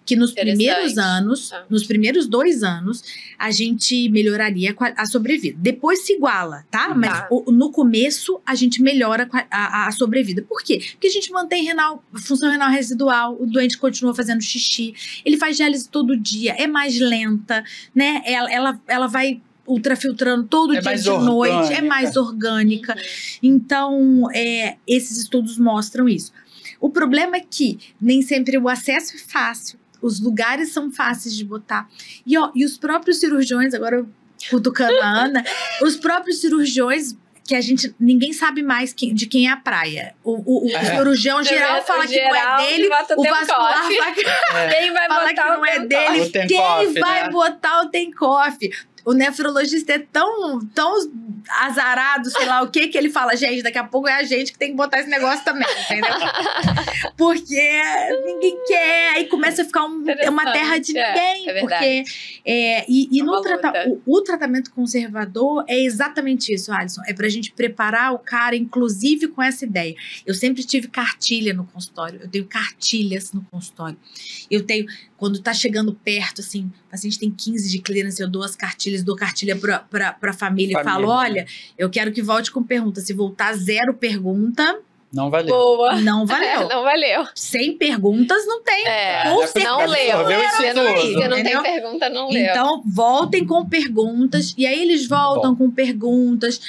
S3: Que nos primeiros anos, nos primeiros 2 anos, a gente melhoraria a sobrevida. Depois se iguala, tá? Mas no começo, a gente melhora a sobrevida. Por quê? Porque a gente mantém função renal residual, o doente continua fazendo xixi, ele faz diálise todo dia, é mais lenta, né? Ela vai ultrafiltrando todo dia de noite, é mais orgânica. Então, esses estudos mostram isso. O problema é que nem sempre o acesso é fácil, os lugares são fáceis de botar. E os próprios cirurgiões, agora cutucando a Ana, os próprios cirurgiões que ninguém sabe mais de quem é a praia. O cirurgião geral fala que não é dele, o vascular
S2: quem vai
S3: fala
S2: botar
S3: que não é dele, quem vai botar o Tencoff. O nefrologista é tão azarado, sei lá o que ele fala, gente, daqui a pouco é a gente que tem que botar esse negócio também, entendeu? Porque ninguém quer, aí começa a ficar uma terra de ninguém. Porque o tratamento conservador é exatamente isso, Alisson. É pra gente preparar o cara, inclusive com essa ideia. Eu sempre tive cartilha no consultório, eu tenho cartilhas no consultório. Quando tá chegando perto, assim, o paciente tem 15 de clearance, eu dou as cartilhas, dou cartilha pra família e falo, olha, eu quero que volte com pergunta. Se voltar 0 pergunta...
S1: Não valeu.
S2: Boa.
S3: Não valeu.
S2: Não valeu.
S3: Sem perguntas, não tem.
S2: Com certeza. Não leu. Se não tem pergunta, não leu.
S3: Então, voltem com perguntas. E aí, eles voltam com perguntas.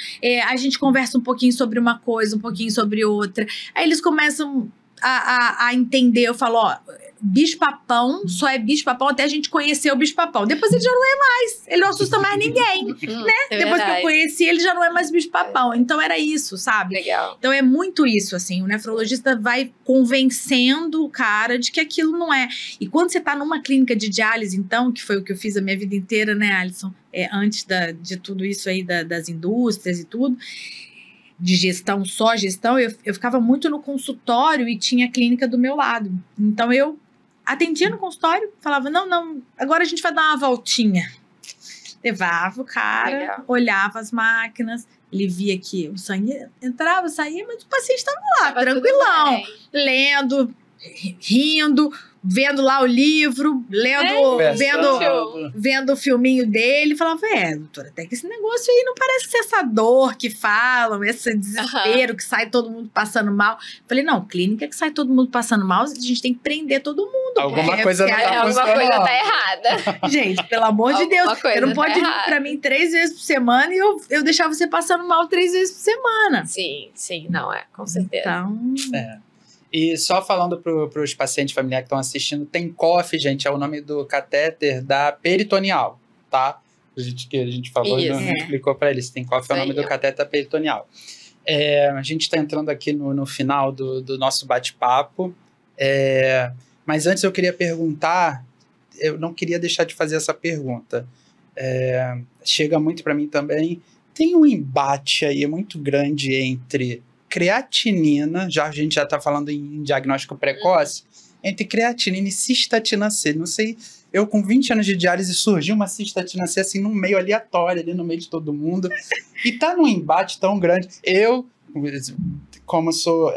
S3: A gente conversa um pouquinho sobre uma coisa, um pouquinho sobre outra. Aí, eles começam a entender. Eu falo, ó... Bicho-papão só é bicho-papão até a gente conhecer o bicho-papão. Depois ele já não é mais. Ele não assusta mais ninguém, né? Depois que eu conheci, ele já não é mais bicho-papão. Então era isso, sabe?
S2: Legal.
S3: Então é muito isso, assim. O nefrologista vai convencendo o cara de que aquilo não é. E quando você tá numa clínica de diálise, então, que foi o que eu fiz a minha vida inteira, né, Alisson? Antes de tudo isso aí das indústrias e tudo... de gestão, só gestão, eu ficava muito no consultório e tinha a clínica do meu lado. Então, eu atendia no consultório, falava, não, agora a gente vai dar uma voltinha. Levava o cara, olhava as máquinas, ele via que o sangue entrava, saía, mas o paciente estava lá, tranquilão, lendo, rindo, vendo lá o livro, vendo o filminho dele, falava, doutora, até que esse negócio aí não parece ser essa dor que falam, esse desespero que sai todo mundo passando mal. Falei, não, clínica que sai todo mundo passando mal, a gente tem que prender todo mundo.
S1: Alguma coisa não tá funcionando.
S2: Alguma coisa tá errada.
S3: Gente, pelo amor de Deus, você não pode vir pra mim 3 vezes por semana e eu deixar você passando mal 3 vezes por semana.
S2: Sim, não com certeza.
S3: Então...
S1: E só falando para os pacientes familiares que estão assistindo, Tencoff, gente, é o nome do catéter da peritoneal, tá? Que a gente falou e não explicou para eles. Tencoff é o nome do catéter da peritoneal. A gente está entrando aqui no final do nosso bate-papo, mas antes eu queria perguntar, eu não queria deixar de fazer essa pergunta. Chega muito para mim também, tem um embate aí muito grande entre... creatinina, a gente já está falando em diagnóstico precoce, entre creatinina e cistatina C. Não sei, eu com 20 anos de diálise surgiu uma cistatina C assim no meio aleatório, ali no meio de todo mundo, e tá num embate tão grande. Eu, como sou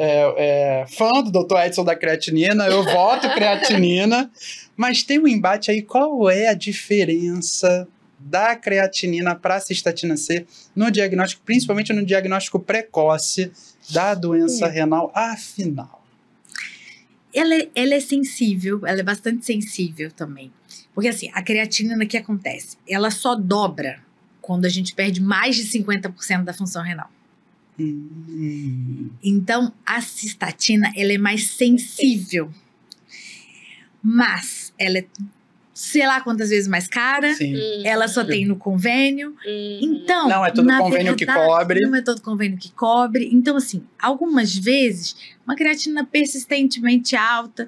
S1: fã do Dr. Edson da creatinina, eu voto creatinina, mas tem um embate aí, qual é a diferença da creatinina para a cistatina C no diagnóstico, principalmente no diagnóstico precoce da doença renal, afinal?
S3: Ela é sensível, ela é bastante sensível também. Porque assim, a creatinina, o que acontece? Ela só dobra quando a gente perde mais de 50% da função renal. Então, a cistatina, ela é mais sensível. Mas ela é sei lá quantas vezes mais cara. Sim. Ela só tem no convênio. Então,
S1: não é todo convênio que cobre.
S3: Não é todo convênio que cobre. Então, assim, algumas vezes, uma creatina persistentemente alta,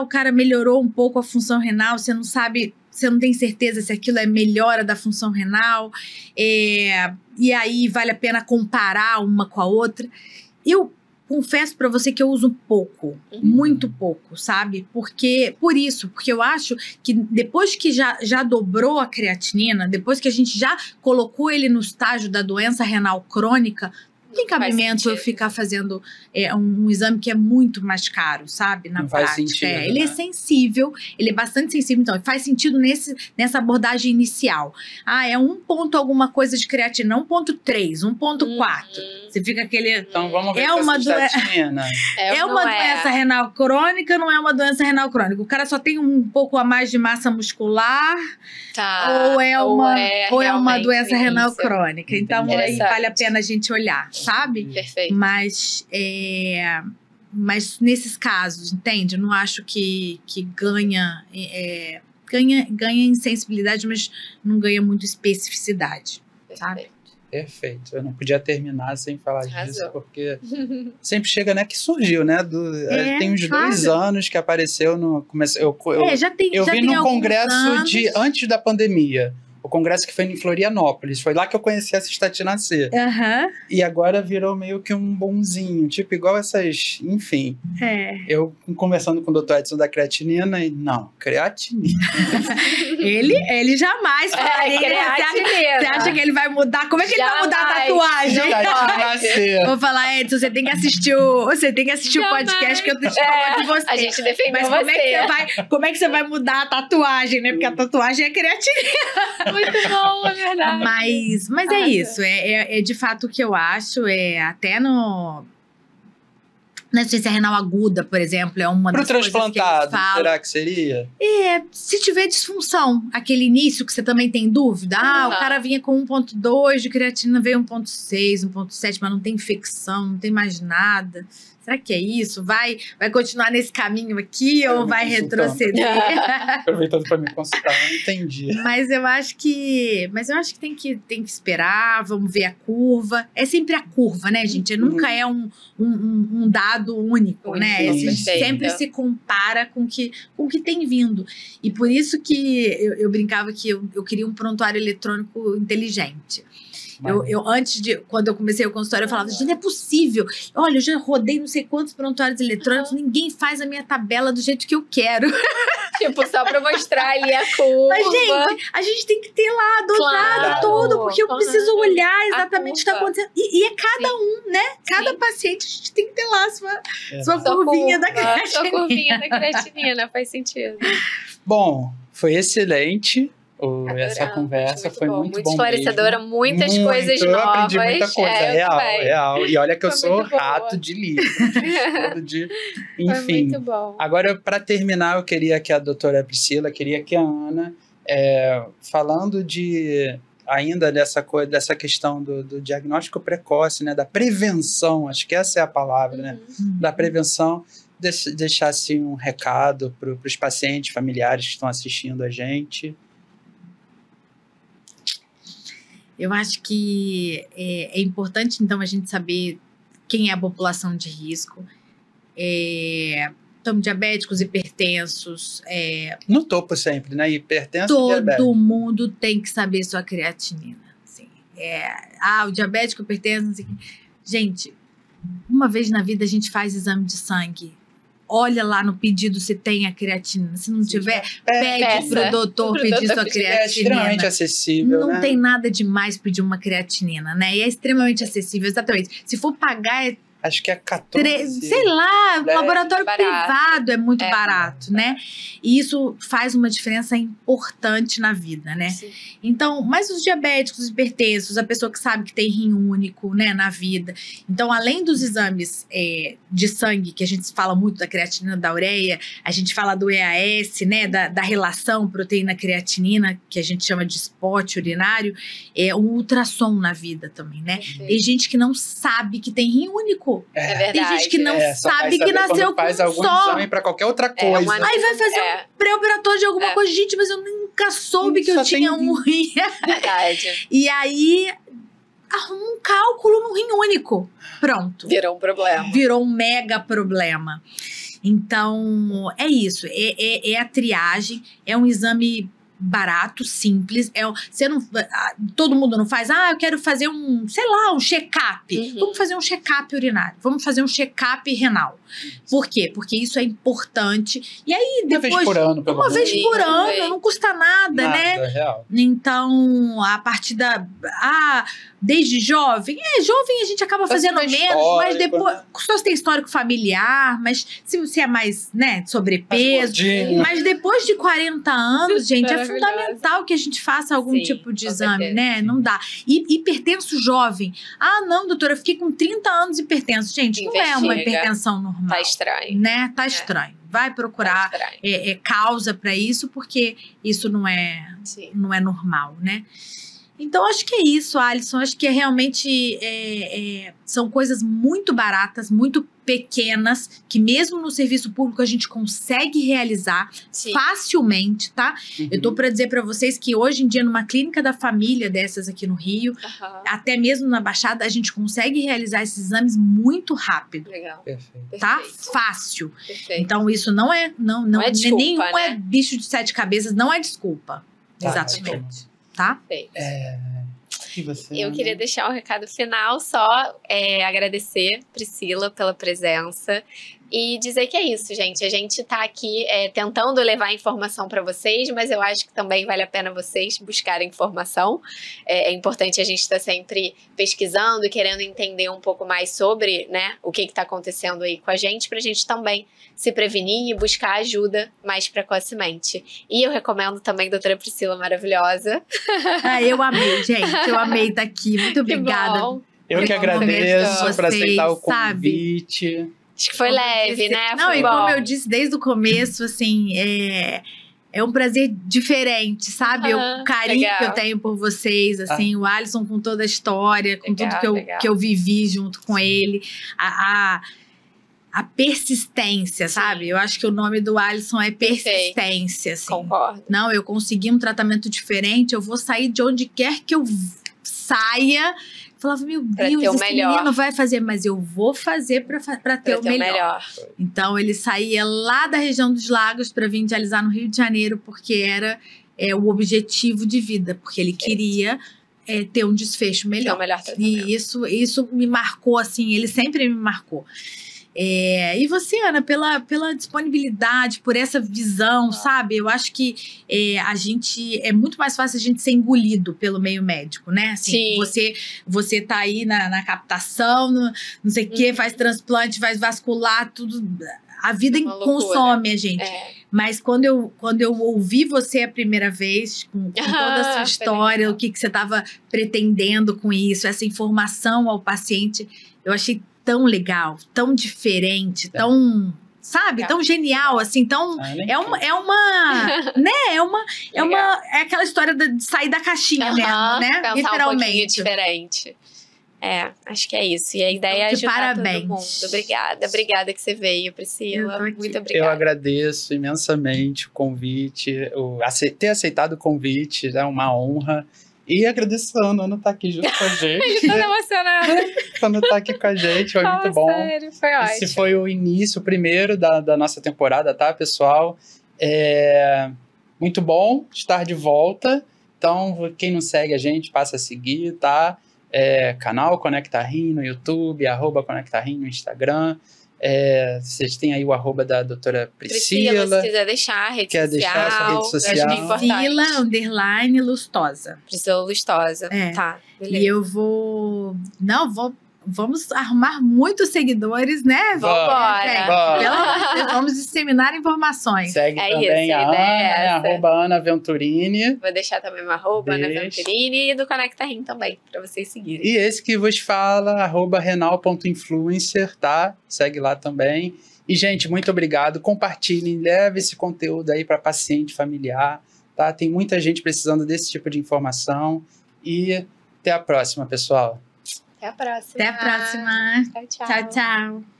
S3: o cara melhorou um pouco a função renal, você não sabe, você não tem certeza se aquilo é melhora da função renal, e aí vale a pena comparar uma com a outra. Eu confesso pra você que eu uso pouco, muito pouco, sabe? Porque eu acho que depois que já dobrou a creatinina, depois que a gente já colocou ele no estágio da doença renal crônica, não tem cabimento eu ficar fazendo um exame que é muito mais caro, sabe? Na prática.
S1: Faz sentido,
S3: Ele é sensível, ele é bastante sensível, então faz sentido nessa abordagem inicial. É 1 ponto alguma coisa de creatina, 1,3, 1,4. Você fica aquele...
S1: Então vamos ver uma cistatina.
S3: É uma doença renal crônica, não é uma doença renal crônica. O cara só tem um pouco a mais de massa muscular, ou é uma doença renal crônica. Então aí vale a pena a gente olhar, sabe?
S2: Perfeito.
S3: Mas nesses casos, entende? Eu não acho que ganha em sensibilidade, mas não ganha muito especificidade, sabe?
S1: Perfeito. Eu não podia terminar sem falar disso,
S2: Arrasou.
S1: porque sempre chega, né, que surgiu, né? Tem uns 2 anos que apareceu no... Eu vi no congresso antes da pandemia. O congresso que foi em Florianópolis. Foi lá que eu conheci a Cystatina C. E agora virou meio que um bonzinho. Tipo, igual essas... Enfim. Eu conversando com o Dr. Edson da creatinina e... Não, creatinina.
S3: ele jamais falaria. Você acha que ele vai mudar? Como é que ele vai mudar a tatuagem? Vou falar, Edson, você tem que assistir o podcast que eu tô te falando de você.
S2: A gente defendeu
S3: como é que você vai mudar a tatuagem, né? Porque a tatuagem é creatinina.
S2: Muito bom, é verdade.
S3: Mas é isso. É de fato o que eu acho. Até na insuficiência renal aguda, por exemplo, é uma das coisas que eles
S1: transplantado,
S3: falam.
S1: será que seria?
S3: Se tiver disfunção, aquele início que você também tem dúvida. O cara vinha com 1,2 de creatina, veio 1,6, 1,7, mas não tem infecção, não tem mais nada. Será que é isso? Vai continuar nesse caminho aqui ou vai retroceder?
S1: Aproveitando para me consultar, não entendi.
S3: Mas eu acho que tem que esperar, vamos ver a curva. É sempre a curva, né, gente? Nunca é um dado único, né? A gente sempre se compara com o que tem vindo. E por isso que eu brincava que eu queria um prontuário eletrônico inteligente. Quando eu comecei o consultório, eu falava, gente, não é possível. Olha, eu já rodei não sei quantos prontuários eletrônicos, ninguém faz a minha tabela do jeito que eu quero.
S2: Tipo, só pra mostrar ali a curva.
S3: Mas, gente, a gente tem que ter lá dosado tudo, porque eu preciso olhar exatamente o que está acontecendo. E é cada um, né? Cada paciente, a gente tem que ter lá a sua curvinha da creatinina.
S2: Sua curvinha da creatinina, faz sentido.
S1: Bom, foi excelente. Essa conversa foi muito bom
S2: esclarecedora,
S1: mesmo.
S2: muitas coisas novas.
S1: Eu aprendi muita coisa, real. E olha que eu sou rato de livro. Enfim.
S2: Foi muito bom.
S1: Agora, para terminar, eu queria que a doutora Priscila, queria que a Ana, falando ainda dessa questão do diagnóstico precoce, né, da prevenção, acho que essa é a palavra, né, da prevenção, deixasse um recado para os pacientes, familiares que estão assistindo a gente.
S3: Eu acho que é importante, então, a gente saber quem é a população de risco. Então, diabéticos, hipertensos.
S1: No topo sempre, né? Hipertenso e diabético.
S3: Todo mundo tem que saber sua creatinina. Assim. O diabético, hipertenso. Assim. Gente, uma vez na vida a gente faz exame de sangue. Olha lá no pedido se tem a creatina. Se não tiver, pede pro doutor pedir sua creatinina.
S1: É extremamente acessível,
S3: Não tem nada demais pedir uma creatinina, né? E é extremamente acessível, exatamente. Se for pagar,
S1: acho que é 14.
S3: Sei lá, laboratório privado é muito barato, né? E isso faz uma diferença importante na vida, né?
S2: Sim.
S3: Então, mas os diabéticos, os hipertensos, a pessoa que sabe que tem rim único, né, na vida. Então, além dos exames de sangue, que a gente fala muito da creatinina, da ureia, a gente fala do EAS, né, da relação proteína-creatinina, que a gente chama de spot urinário, um ultrassom na vida também, né? Tem gente que não sabe que tem rim único.
S2: É verdade.
S3: Tem gente que não sabe que nasceu com
S1: faz algum exame pra qualquer outra coisa.
S3: Aí vai fazer um pré-operatório de alguma coisa. Gente, mas eu nunca soube que eu tinha um rim.
S2: Verdade.
S3: E aí, arruma um cálculo no rim único. Pronto.
S2: Virou um problema.
S3: Virou um mega problema. Então, é isso. É a triagem. É um exame barato, simples. Todo mundo não faz. Eu quero fazer um check-up. Vamos fazer um check-up urinário. Vamos fazer um check-up renal. Por quê? Porque isso é importante. E aí, depois...
S1: Uma vez por ano, pelo menos.
S3: Uma vez por ano, não custa nada, né?
S1: É real.
S3: Então, a partir desde jovem... Jovem a gente acaba fazendo menos, mas depois... Só se tem histórico familiar, mas se é mais, né, sobrepeso. Mas depois de 40 anos, gente, é fundamental que a gente faça algum tipo de exame, né? Não dá. E hipertenso jovem. Não, doutora, eu fiquei com 30 anos hipertenso. Gente, não é uma hipertensão normal.
S2: Tá estranho.
S3: Né? Tá estranho. Vai procurar causa para isso, porque isso não é normal, né? Então, acho que é isso, Alisson. Acho que realmente são coisas muito baratas, muito pequenas, que mesmo no serviço público a gente consegue realizar facilmente, tá? Eu tô para dizer para vocês que hoje em dia, numa clínica da família dessas aqui no Rio, até mesmo na Baixada, a gente consegue realizar esses exames muito rápido.
S2: Legal.
S1: Perfeito.
S3: Tá? Fácil.
S2: Perfeito.
S3: Então, isso não é
S2: desculpa,
S3: nenhum
S2: né?
S3: é bicho de 7 cabeças, não é desculpa.
S1: Tá,
S3: Exatamente. Tá?
S2: Perfeito.
S1: E você,
S2: Eu
S1: Ana?
S2: queria deixar um recado final, só agradecer, Priscila, pela presença e dizer que é isso, gente. A gente tá aqui tentando levar informação para vocês, mas eu acho que também vale a pena vocês buscarem informação. É importante a gente estar sempre pesquisando e querendo entender um pouco mais sobre, né, o que está acontecendo aí com a gente, pra gente também se prevenir e buscar ajuda mais precocemente. E eu recomendo também a doutora Priscila, maravilhosa.
S3: Eu amei, gente. Eu amei estar aqui. Muito obrigada.
S2: Que bom.
S1: Eu que agradeço por aceitar o
S3: sabe?
S1: convite.
S2: Acho que foi leve, né?
S3: Não,
S2: foi
S3: e
S2: bom.
S3: como eu disse desde o começo, assim, é um prazer diferente, sabe? O carinho
S2: legal.
S3: que eu tenho por vocês, assim, o Alisson com toda a história, com
S2: Legal,
S3: tudo
S2: legal.
S3: que eu vivi junto com ele, a persistência, sabe? Eu acho que o nome do Alisson é persistência, assim.
S2: Concordo.
S3: Não, eu consegui um tratamento diferente, eu vou sair de onde quer que eu saia. Falava, meu
S2: Pra
S3: Deus,
S2: ter o
S3: esse
S2: melhor.
S3: menino vai fazer, mas eu vou fazer pra ter o melhor. Então, ele saía lá da região dos lagos para vir dialisar no Rio de Janeiro, porque era o objetivo de vida, porque ele queria ter um desfecho melhor.
S2: Ter o melhor tratamento.
S3: E isso me marcou, assim, ele sempre me marcou. E você, Ana, pela disponibilidade, por essa visão, sabe? Eu acho que é muito mais fácil a gente ser engolido pelo meio médico, né? Assim, você tá aí na captação, não sei o quê, faz transplante, faz vascular, tudo. A vida consome a gente. Mas quando eu ouvi você a primeira vez, com toda a sua história, o que você estava pretendendo com isso, essa informação ao paciente, eu achei tão legal, tão diferente, tão, sabe, tão genial, assim, tão é aquela história de sair da caixinha mesmo, né?
S2: Pensar
S3: literalmente.
S2: Um pouquinho diferente. Acho que é isso. E a ideia é ajudar todo mundo. Obrigada que você veio, Priscila. Muito obrigada.
S1: Eu agradeço imensamente o convite, ter aceitado o convite, é uma honra. E agradeço a Ana tá aqui junto com a gente.
S2: Tô emocionada.
S1: Ana tá aqui com a gente, foi muito bom.
S2: Sério, foi ótimo.
S1: Esse foi o início, o primeiro da nossa temporada, tá, pessoal? Muito bom estar de volta. Então, quem não segue a gente, passa a seguir, tá? Canal Conecta Rim no YouTube, @ConectaRim no Instagram. Vocês têm aí o @ da doutora Priscila.
S2: Se quiser deixar a rede
S1: Quer
S2: social.
S1: deixar a sua rede social?
S2: Acho que é importante.
S3: Priscila_Lustosa.
S2: Priscila Lustosa. Tá, beleza.
S3: E eu vamos arrumar muitos seguidores, né?
S2: Vambora.
S3: Vamos disseminar informações.
S1: Segue também
S2: isso,
S1: a Ana,
S2: né?
S1: @Ana Venturini.
S2: Vou deixar também uma Ana Venturini e do Conecta Rim também, pra vocês seguirem.
S1: E esse que vos fala, @renal.influencer, tá? Segue lá também. E, gente, muito obrigado. Compartilhem, leve esse conteúdo aí para paciente familiar, tá? Tem muita gente precisando desse tipo de informação. E até a próxima, pessoal.
S2: Até a próxima.
S3: Até a próxima.
S2: Tchau, tchau.
S3: Tchau, tchau.